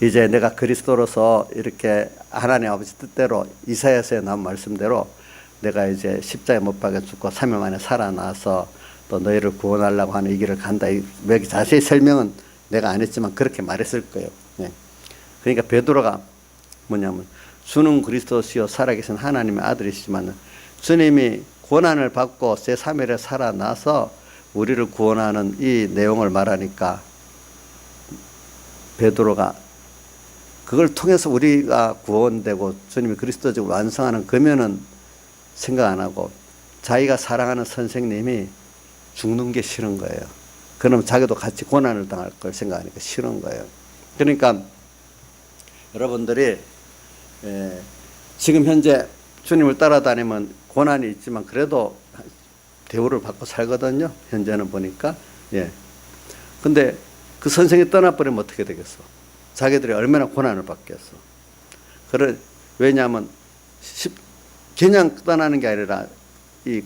이제 내가 그리스도로서 이렇게 하나님 아버지 뜻대로 이사야서에 나온 말씀대로 내가 이제 십자가에 못 박혀 죽고 3일 만에 살아나서 또 너희를 구원하려고 하는 이 길을 간다. 몇 자세히 설명은 내가 안 했지만 그렇게 말했을 거예요. 네. 그러니까 베드로가 뭐냐면 주는 그리스도시요 살아계신 하나님의 아들이시지만 주님이 고난을 받고 제3일에 살아나서 우리를 구원하는 이 내용을 말하니까 베드로가 그걸 통해서 우리가 구원되고 주님이 그리스도적으로 완성하는 거면은 생각 안 하고 자기가 사랑하는 선생님이 죽는 게 싫은 거예요. 그럼 자기도 같이 고난을 당할 걸 생각하니까 싫은 거예요. 그러니까 여러분들이 지금 현재 주님을 따라다니면 고난이 있지만 그래도 대우를 받고 살거든요. 현재는 보니까. 예. 근데 그 선생이 떠나버리면 어떻게 되겠어? 자기들이 얼마나 고난을 받겠어. 왜냐하면 그냥 떠나는 게 아니라 이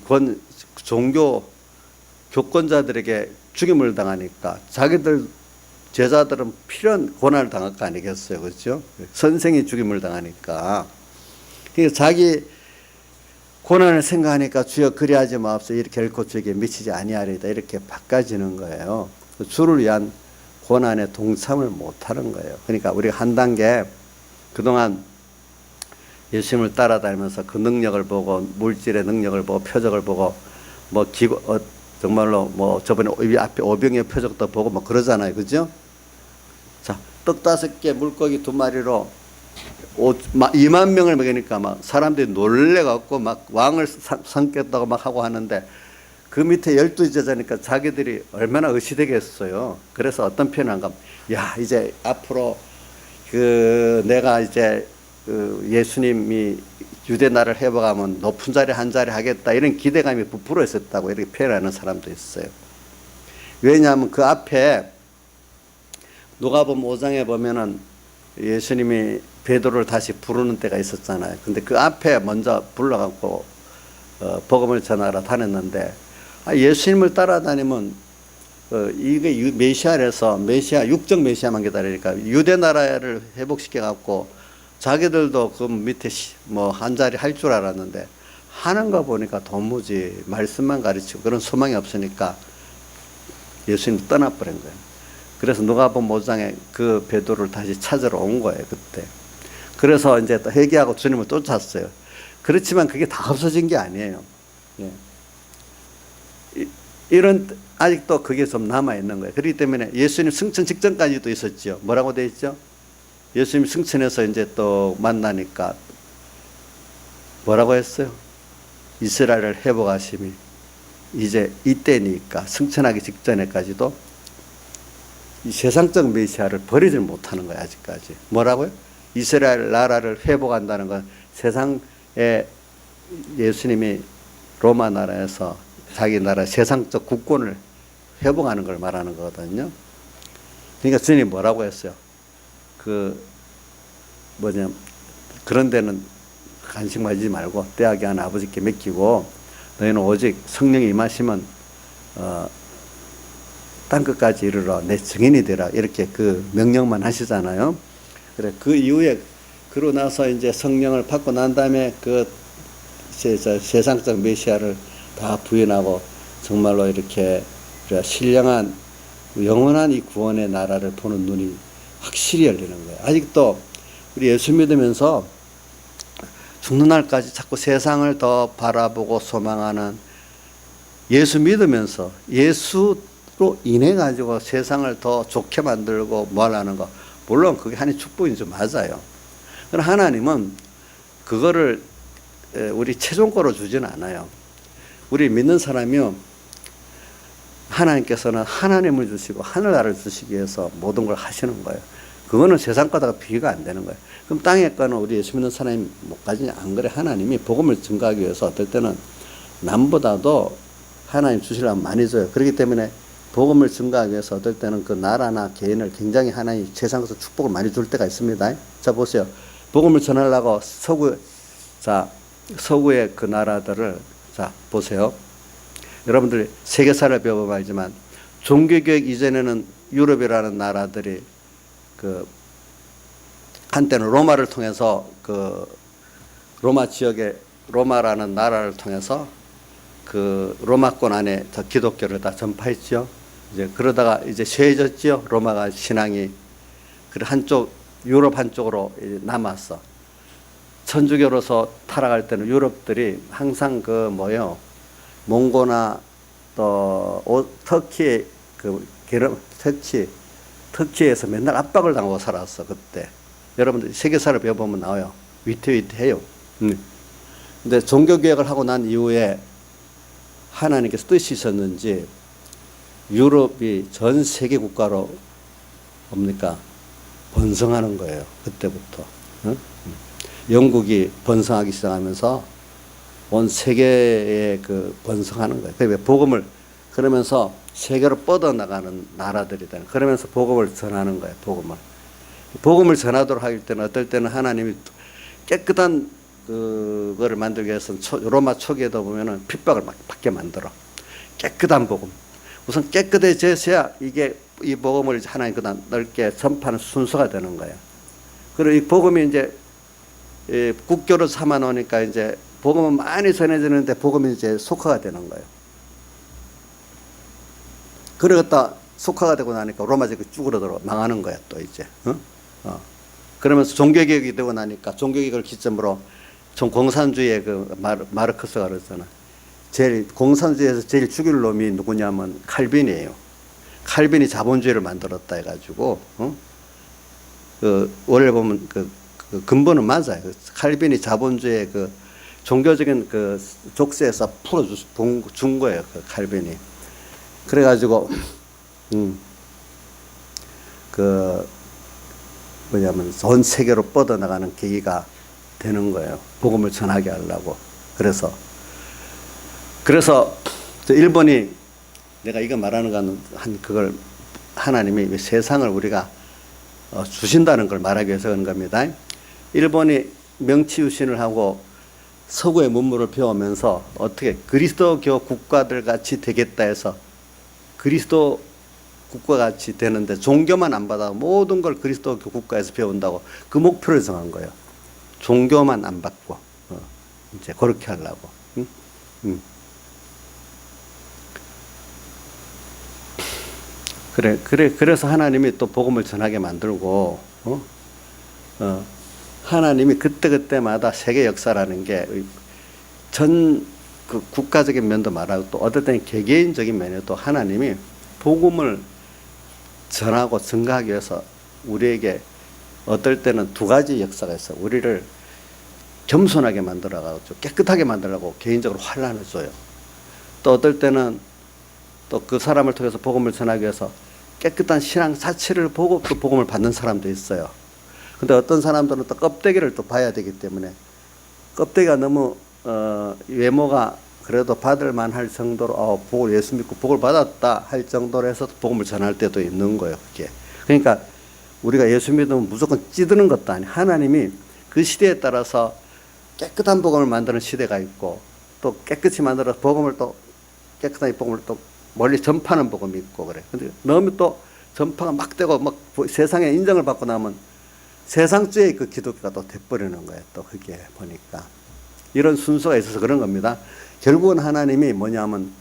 종교 교권자들에게 죽임을 당하니까 자기들 제자들은 필연 고난을 당할 거 아니겠어요. 그렇죠? 선생이 죽임을 당하니까. 그러니까 자기 고난을 생각하니까 주여 그리하지 마옵소서 이렇게 결코 주에게 미치지 아니하리이다 이렇게 바꿔지는 거예요. 주를 위한 고난에 동참을 못하는 거예요. 그러니까 우리가 한 단계 그동안 예수님을 따라다니면서 그 능력을 보고 물질의 능력을 보고 표적을 보고 뭐 정말로 뭐 저번에 앞에 오병의 표적도 보고 뭐 그러잖아요. 그죠? 자, 떡 5개 물고기 2마리로 2만 명을 먹이니까 막 사람들이 놀래갖고 막 왕을 삼겠다고 막 하고 하는데 그 밑에 12제자니까 자기들이 얼마나 의시되겠어요. 그래서 어떤 표현을 한가 야 이제 앞으로 내가 이제 예수님이 유대 나라를 회복하면 높은 자리 한 자리 하겠다 이런 기대감이 부풀어 있었다고 이렇게 표현하는 사람도 있어요. 왜냐하면 그 앞에 누가복음 5장에 보면은 예수님이 베드로를 다시 부르는 때가 있었잖아요. 근데 그 앞에 먼저 불러갖고 복음을 전하러 다녔는데 예수님을 따라다니면 이게 메시아라서 메시아 육적 메시아만 기다리니까 유대 나라를 회복시켜 갖고 자기들도 그 밑에 뭐 한 자리 할 줄 알았는데 하는 거 보니까 도무지 말씀만 가르치고 그런 소망이 없으니까 예수님 떠나버린 거예요. 그래서 누가복음 5장에 그 베드로를 다시 찾으러 온 거예요, 그때. 그래서 이제 또 회개하고 주님을 쫓았어요. 그렇지만 그게 다 없어진 게 아니에요. 예. 이런 아직도 그게 좀 남아 있는 거예요. 그렇기 때문에 예수님 승천 직전까지도 있었죠. 뭐라고 돼 있죠? 예수님 승천해서 이제 또 만나니까 뭐라고 했어요? 이스라엘을 회복하심이 이제 이때니까 승천하기 직전에까지도 이 세상적 메시아를 버리질 못하는 거예요. 아직까지. 뭐라고요? 이스라엘 나라를 회복한다는 건 세상에 예수님이 로마 나라에서 자기 나라 세상적 국권을 회복하는 걸 말하는 거거든요. 그러니까 주님이 뭐라고 했어요? 그런 데는 간식 맞지 말고 떼하게 하는 아버지께 맡기고 너희는 오직 성령이 임하시면 땅끝까지 이르러 내 증인이 되라 이렇게 그 명령만 하시잖아요. 그래 그 이후에 그러고 나서 이제 성령을 받고 난 다음에 그 세상적 메시아를 다 부인하고 정말로 이렇게 신령한 영원한 이 구원의 나라를 보는 눈이 확실히 열리는 거예요. 아직도 우리 예수 믿으면서 죽는 날까지 자꾸 세상을 더 바라보고 소망하는 예수 믿으면서 예수로 인해 가지고 세상을 더 좋게 만들고 뭐 하려는 거 물론 그게 하나님의 축복인지 맞아요. 그러나 하나님은 그거를 우리 최종거로 주지는 않아요. 우리 믿는 사람이요 하나님께서는 하나님을 주시고 하늘나라를 주시기 위해서 모든 걸 하시는 거예요. 그거는 세상 거다가 비교가 안 되는 거예요. 그럼 땅의 거는 우리 예수 믿는 사람이 못 가지냐? 안 그래. 하나님이 복음을 증가하기 위해서 어떨 때는 남보다도 하나님 주시려면 많이 줘요. 그렇기 때문에 복음을 증가하기 위해서 어떨 때는 그 나라나 개인을 굉장히 하나님 세상에서 축복을 많이 줄 때가 있습니다. 자 보세요. 복음을 전하려고 서구의 그 나라들을 자 보세요. 여러분들 세계사를 배워보면 알지만 종교교육 이전에는 유럽이라는 나라들이 그 한때는 로마를 통해서 그 로마 지역에 로마라는 나라를 통해서 그 로마권 안에 더 기독교를 다 전파했죠. 이제 그러다가 이제 쇠해졌죠. 로마가 신앙이 그 한쪽 유럽 한쪽으로 남았어. 천주교로서 타락할 때는 유럽들이 항상 그 몽고나 또 터키의 터키에서 맨날 압박을 당하고 살았어 그때. 여러분들 세계사를 배워보면 나와요. 위태위태해요. 근데 종교개혁을 하고 난 이후에 하나님께서 뜻이 있었는지 유럽이 전 세계 국가로 뭡니까? 번성하는 거예요. 그때부터. 영국이 번성하기 시작하면서 온 세계에 그 번성하는 거예요. 그러니까 복음을 그러면서 세계로 뻗어나가는 나라들이 되는. 그러면서 복음을 전하는 거예요. 복음을 전하도록 할 때는 어떨 때는 하나님이 깨끗한 그거를 만들기 위해서는 로마 초기에도 보면은 핍박을 막 받게 만들어. 깨끗한 복음. 우선 깨끗해져야 이게 이 복음을 하나님 그다음 넓게 전파하는 순서가 되는 거예요. 그리고 이 복음이 이제 국교로 삼아 놓으니까 이제 복음은 많이 전해지는데 복음이 이제 속화가 되는 거예요. 그러다 속화가 되고 나니까 로마 제국이 쭈그러들어 망하는 거야 또 이제. 그러면서 종교개혁이 되고 나니까 종교개혁을 기점으로 공산주의의 그 마르크스가 그랬잖아. 공산주의에서 제일 죽일 놈이 누구냐면 칼빈이에요. 칼빈이 자본주의를 만들었다 해가지고 원래 보면 그 근본은 맞아요. 칼빈이 자본주의의 그 종교적인 그 족쇄에서 풀어준 거예요. 그 칼빈이. 그래가지고 전 세계로 뻗어나가는 계기가 되는 거예요. 복음을 전하게 하려고. 그래서 일본이 내가 이거 말하는 거는 그걸 하나님이 세상을 우리가 주신다는 걸 말하기 위해서 그런 겁니다. 일본이 명치유신을 하고 서구의 문물을 배우면서 어떻게 그리스도교 국가들 같이 되겠다 해서 그리스도 국가 같이 되는데 종교만 안 받아 모든 걸 그리스도교 국가에서 배운다고 그 목표를 정한 거예요. 종교만 안 받고 이제 그렇게 하려고. 그래서 하나님이 또 복음을 전하게 만들고 하나님이 그때그때마다 세계 역사라는 게 전 그 국가적인 면도 말하고 또 어떨 때는 개개인적인 면에도 하나님이 복음을 전하고 증가하기 위해서 우리에게 어떨 때는 두 가지 역사가 있어요. 우리를 겸손하게 만들어가지고 깨끗하게 만들려고 개인적으로 환란을 줘요. 또 어떨 때는 또 그 사람을 통해서 복음을 전하기 위해서 깨끗한 신앙 자체를 보고 또 복음을 받는 사람도 있어요. 근데 어떤 사람들은 또 껍데기를 또 봐야 되기 때문에 껍데기가 너무 외모가 그래도 받을 만할 정도로 복을 예수 믿고 복을 받았다 할 정도로 해서 복음을 전할 때도 있는 거예요. 그게. 그러니까 우리가 예수 믿으면 무조건 찌드는 것도 아니에요. 하나님이 그 시대에 따라서 깨끗한 복음을 만드는 시대가 있고 또 깨끗이 만들어서 복음을 또 깨끗한 복음을 또 멀리 전파하는 복음이 있고 그래. 근데 너무 또 전파가 막 되고 막 세상에 인정을 받고 나면 세상주의 그 기독교가 또 돼버리는 거예요. 또 그게 보니까 이런 순서가 있어서 그런 겁니다. 결국은 하나님이 뭐냐면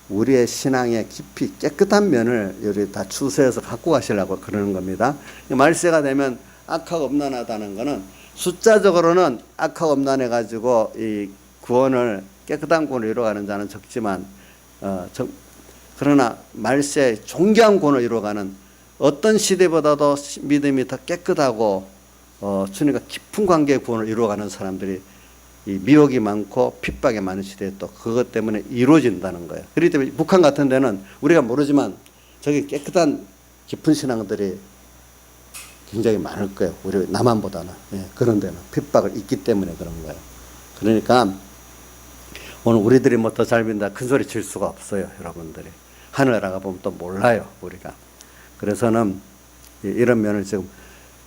우리의 신앙의 깊이 깨끗한 면을 여기 다 추세해서 갖고 가시려고 그러는 겁니다. 말세가 되면 악하고 엄난하다는 거는 숫자적으로는 악하고 엄난해 가지고 이 구원을 깨끗한 구원을 이루어가는 자는 적지만 그러나 말세 존귀한 구원을 이루어가는 어떤 시대보다도 믿음이 더 깨끗하고 주님과 깊은 관계의 구원을 이루어가는 사람들이 이 미혹이 많고 핍박이 많은 시대에 또 그것 때문에 이루어진다는 거예요. 그렇기 때문에 북한 같은 데는 우리가 모르지만 저기 깨끗한 깊은 신앙들이 굉장히 많을 거예요. 우리 남한보다는. 그런 데는 핍박을 있기 때문에 그런 거예요. 그러니까 오늘 우리들이 뭐 더 잘 믿는다 큰 소리 칠 수가 없어요. 여러분들이. 하늘 나가 보면 또 몰라요. 우리가. 그래서는 이런 면을 지금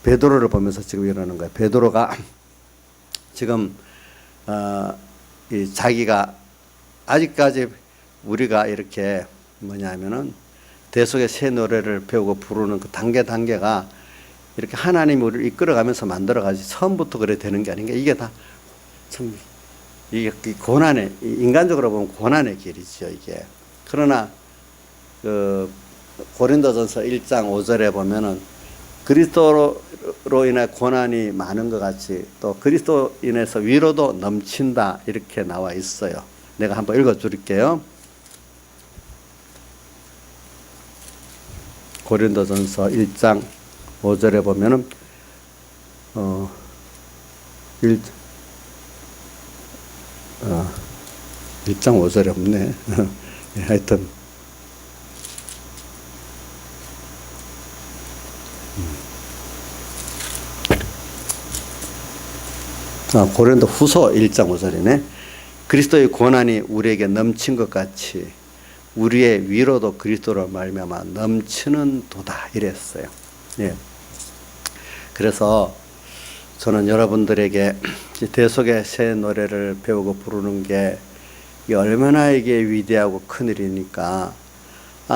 베드로를 보면서 지금 이러는 거예요. 베드로가 지금 자기가 아직까지 우리가 이렇게 뭐냐면은 대속의 새 노래를 배우고 부르는 그 단계가 이렇게 하나님이 우리를 이끌어가면서 만들어가지 처음부터 그래 되는 게 아닌가. 이게 다 참 이게 고난의 인간적으로 보면 고난의 길이죠 이게. 그러나 그 고린도전서 1장 5절에 보면은 그리스도로 인해 고난이 많은 것 같이 또 그리스도 인해서 위로도 넘친다 이렇게 나와 있어요. 내가 한번 읽어 드릴게요. 고린도전서 1장 5절에 보면은 1장 5절에 없네. 하여튼 고린도 후서 1장 5절이네. 그리스도의 고난이 우리에게 넘친 것 같이 우리의 위로도 그리스도로 말미암아 넘치는 도다 이랬어요. 예. 그래서 저는 여러분들에게 대속의 새 노래를 배우고 부르는 게 얼마나 이게 위대하고 큰일이니까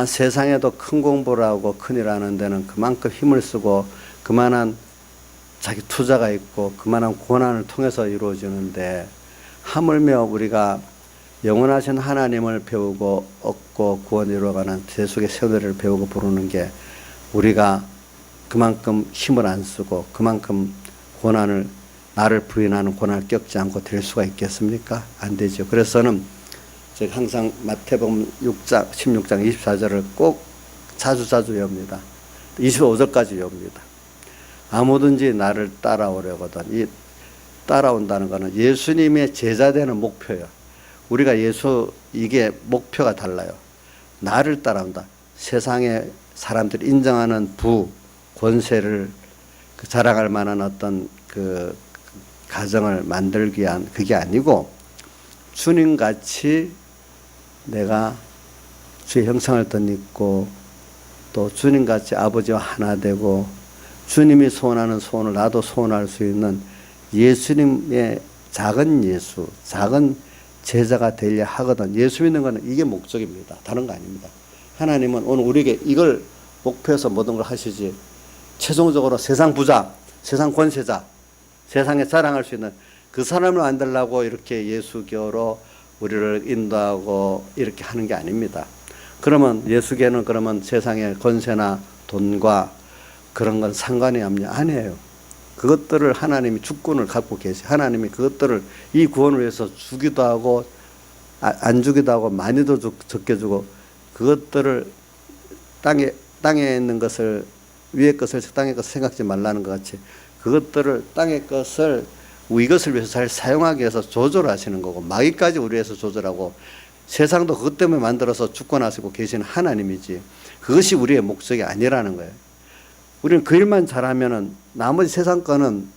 세상에도 큰 공부를 하고 큰일 하는 데는 그만큼 힘을 쓰고 그만한 자기 투자가 있고 그만한 고난을 통해서 이루어지는데 하물며 우리가 영원하신 하나님을 배우고 얻고 구원 이루어가는 대속의 새 노래를 배우고 부르는 게 우리가 그만큼 힘을 안 쓰고 그만큼 고난을 나를 부인하는 고난을 겪지 않고 될 수가 있겠습니까? 안 되죠. 그래서는 제가 항상 마태복음 6장 16장 24절을 꼭 자주 외웁니다. 25절까지 외웁니다. 아무든지 나를 따라오려거든. 이 따라온다는 것은 예수님의 제자 되는 목표예요. 우리가 이게 목표가 달라요. 나를 따라온다. 세상의 사람들이 인정하는 권세를 자랑할 만한 어떤 그 가정을 만들기 위한 그게 아니고 주님같이 내가 주의 형상을 덧입고 또 주님같이 아버지와 하나 되고 주님이 소원하는 소원을 나도 소원할 수 있는 예수님의 작은 예수, 작은 제자가 되려 하거든. 예수 믿는 것은 이게 목적입니다. 다른 거 아닙니다. 하나님은 오늘 우리에게 이걸 목표해서 모든 걸 하시지, 최종적으로 세상 부자, 세상 권세자, 세상에 자랑할 수 있는 그 사람을 만들려고 이렇게 예수교로 우리를 인도하고 이렇게 하는 게 아닙니다. 그러면 예수교는 그러면 세상의 권세나 돈과 그런 건 상관이 아니에요. 그것들을 하나님이 주권을 갖고 계시. 하나님이 그것들을 이 구원을 위해서 주기도 하고 안 주기도 하고 많이도 적게 주고, 그것들을 땅에 있는 것을, 위의 것을 땅의 것을 생각지 말라는 것 같이 그것들을 땅의 것을 이것을 위해서 잘 사용하기 위해서 조절하시는 거고, 마귀까지 우리 위해서 조절하고 세상도 그것 때문에 만들어서 주권하시고 계시는 하나님이지, 그것이 우리의 목적이 아니라는 거예요. 우리는 그 일만 잘하면은 나머지 세상 거는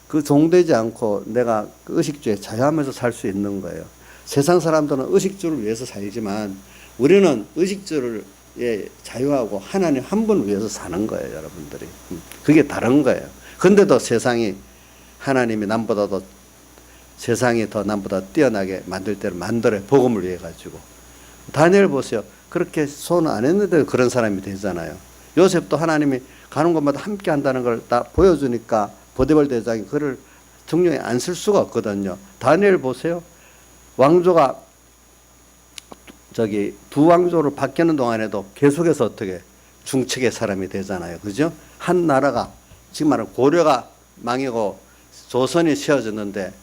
그 종되지 않고 내가 그 의식주에 자유하면서 살 수 있는 거예요. 세상 사람들은 의식주를 위해서 살지만 우리는 의식주를 자유하고 하나님 한 분을 위해서 사는 거예요, 여러분들이. 그게 다른 거예요. 근데도 세상이 하나님이 남보다도 세상이 더 남보다 뛰어나게 만들 때를 만들어요. 복음을 위해 가지고. 다니엘 보세요. 그렇게 소원 안 했는데 그런 사람이 되잖아요. 요셉도 하나님이 가는 곳마다 함께 한다는 걸 다 보여주니까 보디발 대장이 그를 정령에 안 쓸 수가 없거든요. 다니엘 보세요. 왕조가 두 왕조를 바뀌는 동안에도 계속해서 어떻게 중책의 사람이 되잖아요. 그죠? 한 나라가 지금 말하는 고려가 망이고 조선이 세워졌는데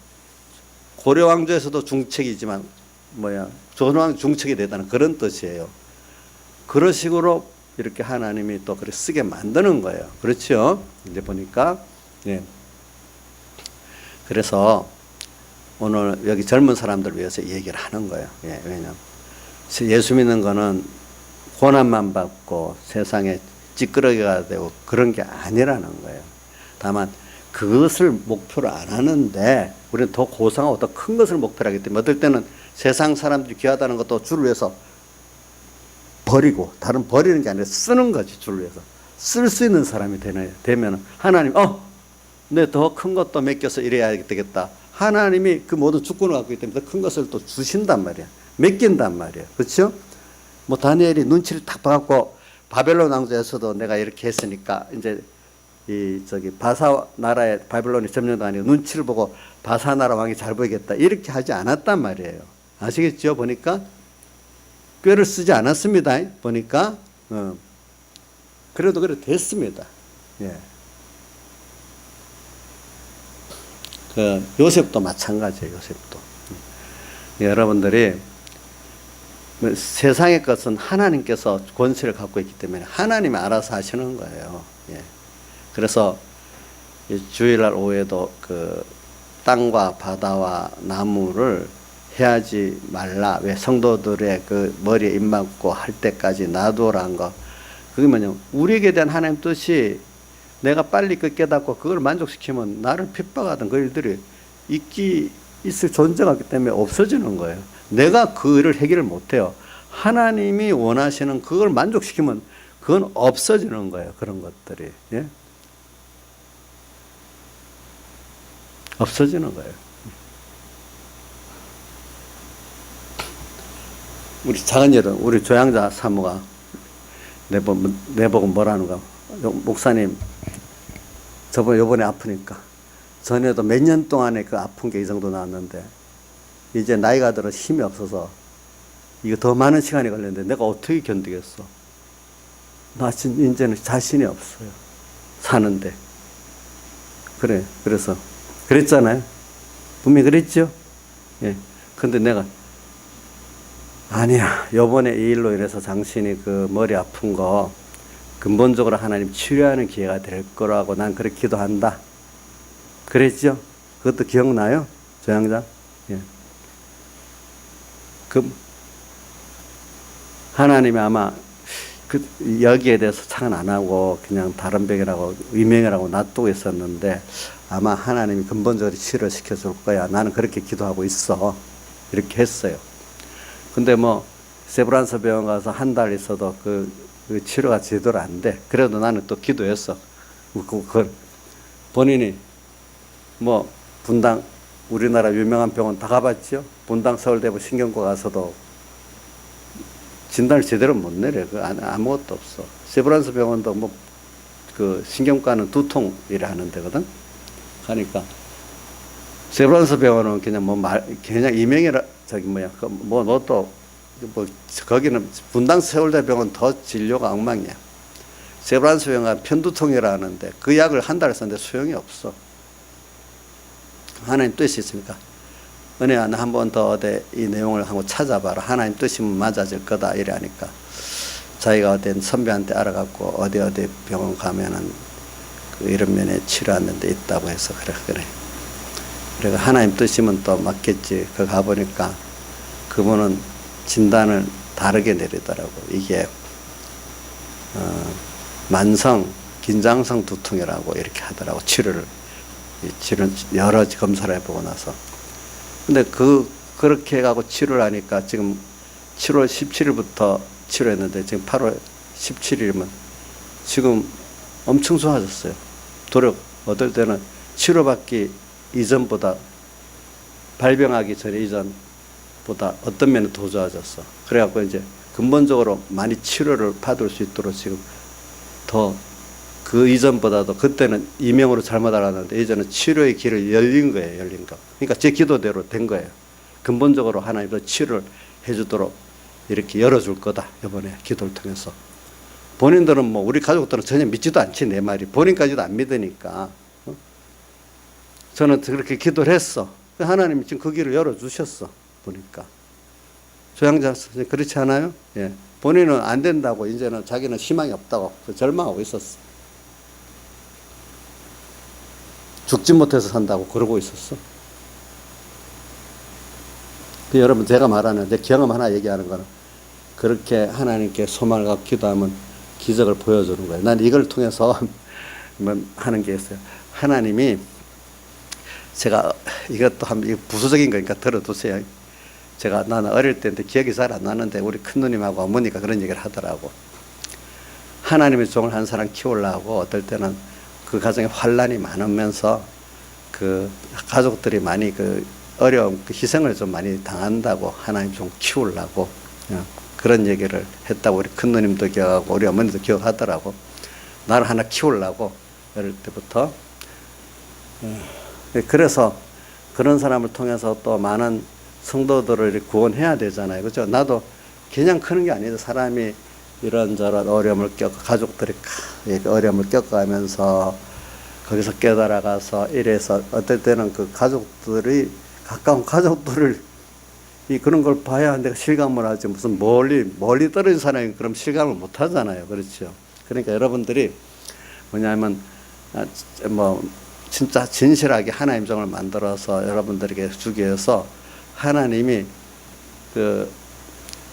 고려 왕조에서도 중책이지만 조선 중책이 되다는 그런 뜻이에요. 그런 식으로 이렇게 하나님이 또 그렇게 쓰게 만드는 거예요. 그렇죠? 이제 보니까, 예. 그래서 오늘 여기 젊은 사람들 위해서 얘기를 하는 거예요. 예, 왜냐면 예수 믿는 거는 고난만 받고 세상에 찌끄러기가 되고 그런 게 아니라는 거예요. 다만 그것을 목표로 안 하는데 우리는 더 고상하고 더 큰 것을 목표로 하기 때문에 어떨 때는 세상 사람들이 귀하다는 것도 주를 위해서 버리고, 다른 버리는 게 아니라 쓰는 거지. 주를 위해서 쓸 수 있는 사람이 되면 하나님 내 더 큰 것도 맡겨서 이래야 되겠다. 하나님이 그 모든 주권을 갖고 있기 때문에 더 큰 것을 또 주신단 말이야. 맡긴단 말이야. 그렇죠? 다니엘이 눈치를 딱 봐갖고 바벨론 왕조에서도 내가 이렇게 했으니까 이제 바사 나라에 바벨론이 점령당하니까 눈치를 보고 바사 나라 왕이 잘 보이겠다 이렇게 하지 않았단 말이에요. 아시겠죠? 보니까 꾀를 쓰지 않았습니다. 보니까 그래도 그래 됐습니다. 예. 요셉도 마찬가지예요. 요셉도. 여러분들이 세상의 것은 하나님께서 권세를 갖고 있기 때문에 하나님이 알아서 하시는 거예요. 예. 그래서 주일날 오후에도 땅과 바다와 나무를 해하지 말라. 왜 성도들의 머리에 입 맞고 할 때까지 놔두라는 거. 그게 뭐냐면 우리에게 대한 하나님 뜻이 내가 빨리 깨닫고 그걸 만족시키면 나를 핍박하던 그 일들이 있을 존재가 있기 때문에 없어지는 거예요. 내가 그 일을 해결을 못해요. 하나님이 원하시는 그걸 만족시키면 그건 없어지는 거예요. 그런 것들이. 예? 없어지는 거예요. 우리 작은 일은 우리 조양자 사모가 내보고 뭐라는가. 목사님, 요번에 아프니까 전에도 몇 년 동안에 그 아픈 게 이 정도 나왔는데 이제 나이가 들어 힘이 없어서 이거 더 많은 시간이 걸렸는데 내가 어떻게 견디겠어. 나 이제는 자신이 없어요. 사는데. 그래서 그랬잖아요. 분명히 그랬죠. 예. 근데 내가 아니야. 요번에 이 일로 인해서 당신이 그 머리 아픈 거 근본적으로 하나님 치료하는 기회가 될 거라고 난 그렇게 기도한다. 그랬죠? 그것도 기억나요? 조양자? 예. 하나님이 아마 여기에 대해서 창은 안 하고 그냥 다른 병이라고 위명이라고 놔두고 있었는데 아마 하나님이 근본적으로 치료를 시켜줄 거야. 나는 그렇게 기도하고 있어. 이렇게 했어요. 근데 세브란스 병원 가서 한 달 있어도 그 치료가 제대로 안 돼. 그래도 나는 또 기도했어. 본인이 뭐 분당 우리나라 유명한 병원 다 가봤죠. 분당 서울대병원 신경과 가서도 진단을 제대로 못 내려. 그 아무것도 없어. 세브란스 병원도 뭐 그 신경과는 두통이라 하는 데거든. 하니까 세브란스 병원은 그냥 그냥 이명이라 저기 뭐야 또 뭐 거기는 분당 서울대병원 더 진료가 엉망이야. 세브란스 병원 편두통이라 하는데 그 약을 한 달 썼는데 소용이 없어. 하나님 뜻이 있으니까 은혜야 나 한 번 더 어디 이 내용을 하고 찾아봐라. 하나님 뜻이면 맞아질 거다 이래 하니까 자기가 어떤 선배한테 알아갖고 어디 병원 가면은 그 이런 면에 치료하는 데 있다고 해서 그래. 그래가 하나님 뜻이면 또 맞겠지. 그 가보니까 그분은 진단을 다르게 내리더라고. 이게 만성 긴장성 두통이라고 이렇게 하더라고. 치료를 여러 검사를 해보고 나서. 근데 그렇게 해가고 치료를 하니까 지금 7월 17일부터 치료했는데 지금 8월 17일이면 지금 엄청 좋아졌어요. 어떨 때는 치료받기 이전보다 발병하기 전에 이전보다 어떤 면은 더 좋아졌어. 그래갖고 이제 근본적으로 많이 치료를 받을 수 있도록 지금 더 그 이전보다도 그때는 이명으로 잘못 알았는데 이제는 치료의 길을 열린 거예요. 그러니까 제 기도대로 된 거예요. 근본적으로 하나님도 치료를 해주도록 이렇게 열어줄 거다. 이번에 기도를 통해서. 본인들은 뭐 우리 가족들은 전혀 믿지도 않지 내 말이. 본인까지도 안 믿으니까. 저는 그렇게 기도를 했어. 하나님이 지금 그 길을 열어주셨어. 보니까. 조양자 선생님 그렇지 않아요? 예. 본인은 안 된다고 이제는 자기는 희망이 없다고 절망하고 있었어. 죽지 못해서 산다고 그러고 있었어. 여러분 제가 말하는 내 경험 하나 얘기하는 거는 그렇게 하나님께 소망을 갖고 기도하면 기적을 보여주는 거예요. 난 이걸 통해서 하는 게 있어요. 하나님이 제가 이것도 부수적인 거니까 들어두세요. 나는 어릴 때인데 기억이 잘 안 나는데 우리 큰누님하고 어머니가 그런 얘기를 하더라고. 하나님의 종을 한 사람 키우려고 어떨 때는 그 가정에 환란이 많으면서 그 가족들이 많이 그 어려움, 그 희생을 좀 많이 당한다고 하나님 좀 키우려고 그런 얘기를 했다고 우리 큰누님도 기억하고 우리 어머니도 기억하더라고. 나를 하나 키우려고 어릴 때부터. 그래서 그런 사람을 통해서 또 많은 성도들을 구원해야 되잖아요. 그렇죠? 나도 그냥 크는 게 아니죠. 사람이 이런저런 어려움을 가족들이 어려움을 겪어가면서 거기서 깨달아가서 이래서 어떨 때는 그 가족들이 가까운 가족들을 그런 걸 봐야 내가 실감을 하지 무슨 멀리 떨어진 사람이 그럼 실감을 못 하잖아요. 그렇죠. 그러니까 여러분들이 뭐냐면 진짜 진실하게 하나님 종을 만들어서 여러분들에게 주기 위해서 하나님이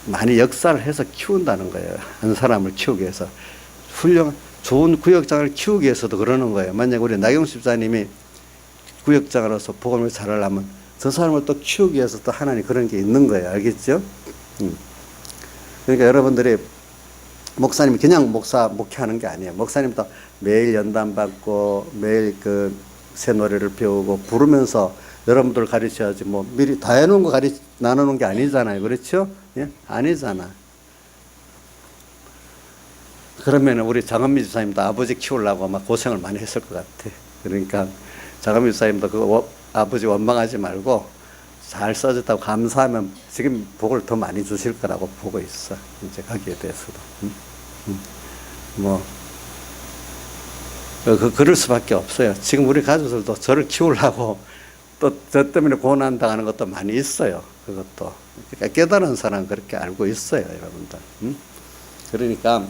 많이 역사를 해서 키운다는 거예요. 한 사람을 키우기 위해서. 좋은 구역장을 키우기 위해서도 그러는 거예요. 만약 우리 나경수 집사님이 구역장으로서 복음을 잘하려면 저 사람을 또 키우기 위해서 또 하나님 그런 게 있는 거예요. 알겠죠? 그러니까 여러분들이 목사님이 그냥 목회하는 게 아니에요. 목사님도 매일 연단 받고 매일 새 노래를 배우고 부르면서 여러분들 가르쳐야지 뭐 미리 다 해놓은 거 나누는 게 아니잖아요. 그렇죠? 예? 아니잖아. 그러면 우리 장은미 집사님도 아버지 키우려고 아마 고생을 많이 했을 것 같아. 그러니까 장은미 집사님도 아버지 원망하지 말고 잘 써줬다고 감사하면 지금 복을 더 많이 주실 거라고 보고 있어. 이제 거기에 대해서도. 그럴 수밖에 없어요. 지금 우리 가족들도 저를 키우려고 또 저 때문에 고난당하는 것도 많이 있어요. 그것도. 그러니까 깨달은 사람은 그렇게 알고 있어요, 여러분들. 그러니까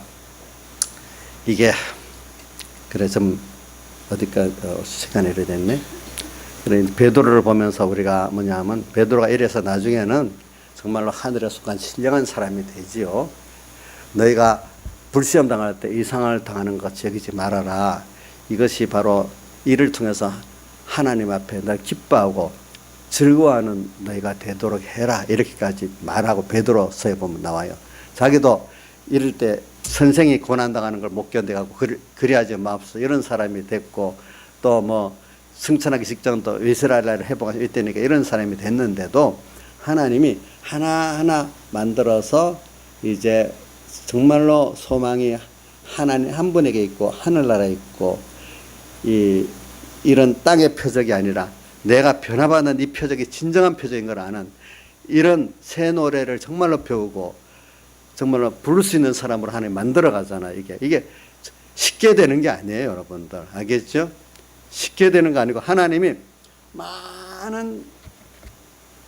이게 그래 좀 시간이 이래됐네. 그래 베드로를 보면서 우리가 뭐냐면 베드로가 이래서 나중에는 정말로 하늘에 속한 신령한 사람이 되지요. 너희가 불시험 당할 때 이상을 당하는 것 같이 여기지 말아라. 이것이 바로 이를 통해서 하나님 앞에 날 기뻐하고 즐거워하는 너희가 되도록 해라. 이렇게까지 말하고 베드로서에 보면 나와요. 자기도 이럴 때 선생이 고난당하는 걸 못 견뎌가고 그래야지 마옵소서 이런 사람이 됐고, 또 뭐 승천하기 직전 또 이스라엘을 회복하시 이때니까 이런 사람이 됐는데도 하나님이 하나하나 만들어서 이제 정말로 소망이 하나님 한 분에게 있고 하늘나라에 있고 이런 땅의 표적이 아니라 내가 변화받는 이 표적이 진정한 표적인 걸 아는 이런 새 노래를 정말로 배우고 정말로 부를 수 있는 사람으로 하나님 만들어 가잖아요. 이게 쉽게 되는 게 아니에요, 여러분들. 알겠죠? 쉽게 되는 거 아니고 하나님이 많은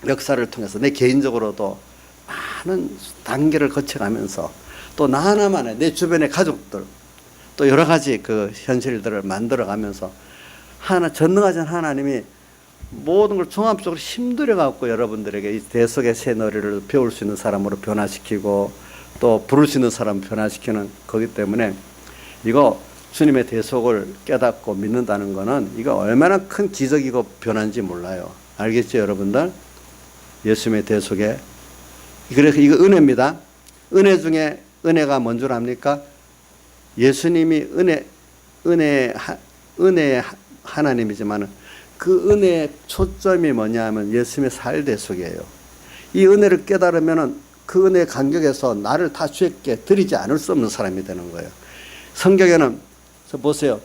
역사를 통해서 내 개인적으로도 많은 단계를 거쳐가면서 또 나 하나만의 내 주변의 가족들 또 여러 가지 그 현실들을 만들어가면서 전능하신 하나님이 모든 걸 종합적으로 힘들여 갖고 여러분들에게 이 대속의 새 노래를 배울 수 있는 사람으로 변화시키고 또 부를 수 있는 사람 변화시키는 거기 때문에 이거 주님의 대속을 깨닫고 믿는다는 거는 이거 얼마나 큰 기적이고 변화인지 몰라요. 알겠죠, 여러분들? 예수님의 대속에. 그래서 이거 은혜입니다. 은혜 중에 은혜가 뭔 줄 압니까? 예수님이 은혜 하나님이지만 그 은혜의 초점이 뭐냐 하면 예수님의 살 대속이에요. 이 은혜를 깨달으면 그 은혜의 간격에서 나를 다 주께 드리지 않을 수 없는 사람이 되는 거예요. 성경에는 보세요.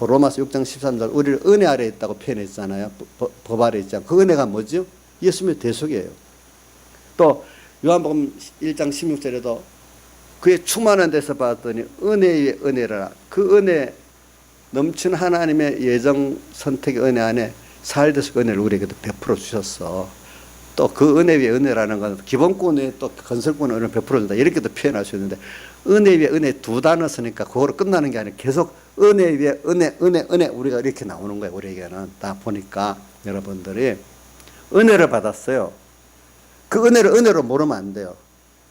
로마서 6장 13절 우리를 은혜 아래에 있다고 표현했잖아요. 법 아래에 있잖아요. 그 은혜가 뭐죠? 예수님의 대속이에요. 또 요한복음 1장 16절에도 그의 충만한 데서 받았더니 은혜의 은혜라. 그 은혜 넘치는 하나님의 예정 선택의 은혜 안에 살대속 은혜를 우리에게도 베풀어 주셨어. 또 그 은혜 위에 은혜라는 건 기본권 위에 또 건설권 은혜를 베풀어 준다. 이렇게도 표현할 수 있는데 은혜 위에 은혜 두 단어 쓰니까 그거로 끝나는 게 아니라 계속 은혜 위에 은혜 우리가 이렇게 나오는 거예요. 우리에게는 다 보니까 여러분들이 은혜를 받았어요. 그 은혜를 은혜로 모르면 안 돼요.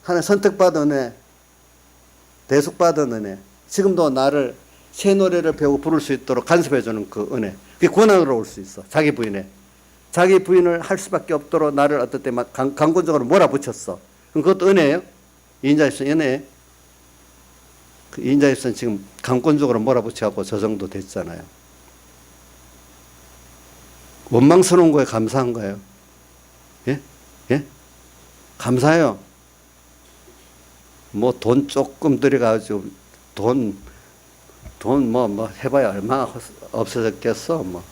하나님 선택받은 은혜, 대속받은 은혜, 지금도 나를 새 노래를 배우고 부를 수 있도록 간섭해 주는 그 은혜, 그게 권한으로 올 수 있어. 자기 부인에. 자기 부인을 할 수밖에 없도록 나를 어떨 때 막 강권적으로 몰아붙였어. 그럼 그것도 은혜예요? 이인자입선 은혜예요? 그 이인자입선 지금 강권적으로 몰아붙여갖고 저 정도 됐잖아요. 원망스러운 거에 감사한 거예요. 예? 예? 감사해요. 뭐 돈 조금 들여가지고 돈 해봐야 얼마나 없어졌겠어. 뭐.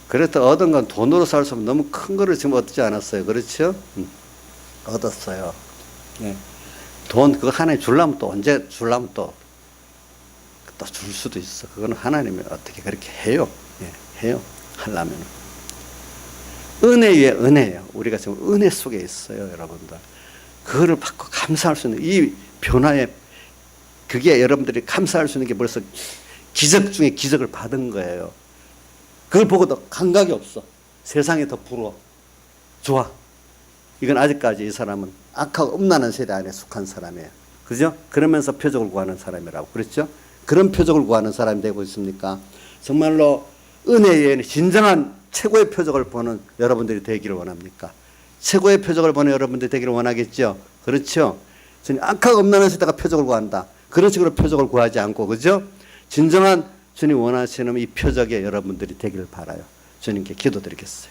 그래도 얻은 건 돈으로 살 수 없는 너무 큰 거를 지금 얻지 않았어요. 그렇죠? 얻었어요. 예. 돈 그거 하나님 주려면 또 언제 주려면 또 줄 수도 있어. 그거는 하나님이 어떻게 그렇게 해요. 예, 해요. 하려면. 은혜 위에 은혜예요. 우리가 지금 은혜 속에 있어요, 여러분들. 그거를 받고 감사할 수 있는 이 변화에 그게 여러분들이 감사할 수 있는 게 벌써 기적 중에 기적을 받은 거예요. 그걸 보고도 감각이 없어. 세상이 더 부러워. 좋아. 이건 아직까지 이 사람은 악하고 음란한 세대 안에 속한 사람이에요. 그죠? 그러면서 표적을 구하는 사람이라고. 그렇죠? 그런 표적을 구하는 사람이 되고 있습니까? 정말로 은혜에 진정한 최고의 표적을 보는 여러분들이 되기를 원합니까? 최고의 표적을 보는 여러분들이 되기를 원하겠죠? 그렇죠? 악하고 음란한 세대가 표적을 구한다. 그런 식으로 표적을 구하지 않고, 그죠? 진정한 주님 원하시는 이 표적에 여러분들이 되기를 바라요. 주님께 기도드리겠어요.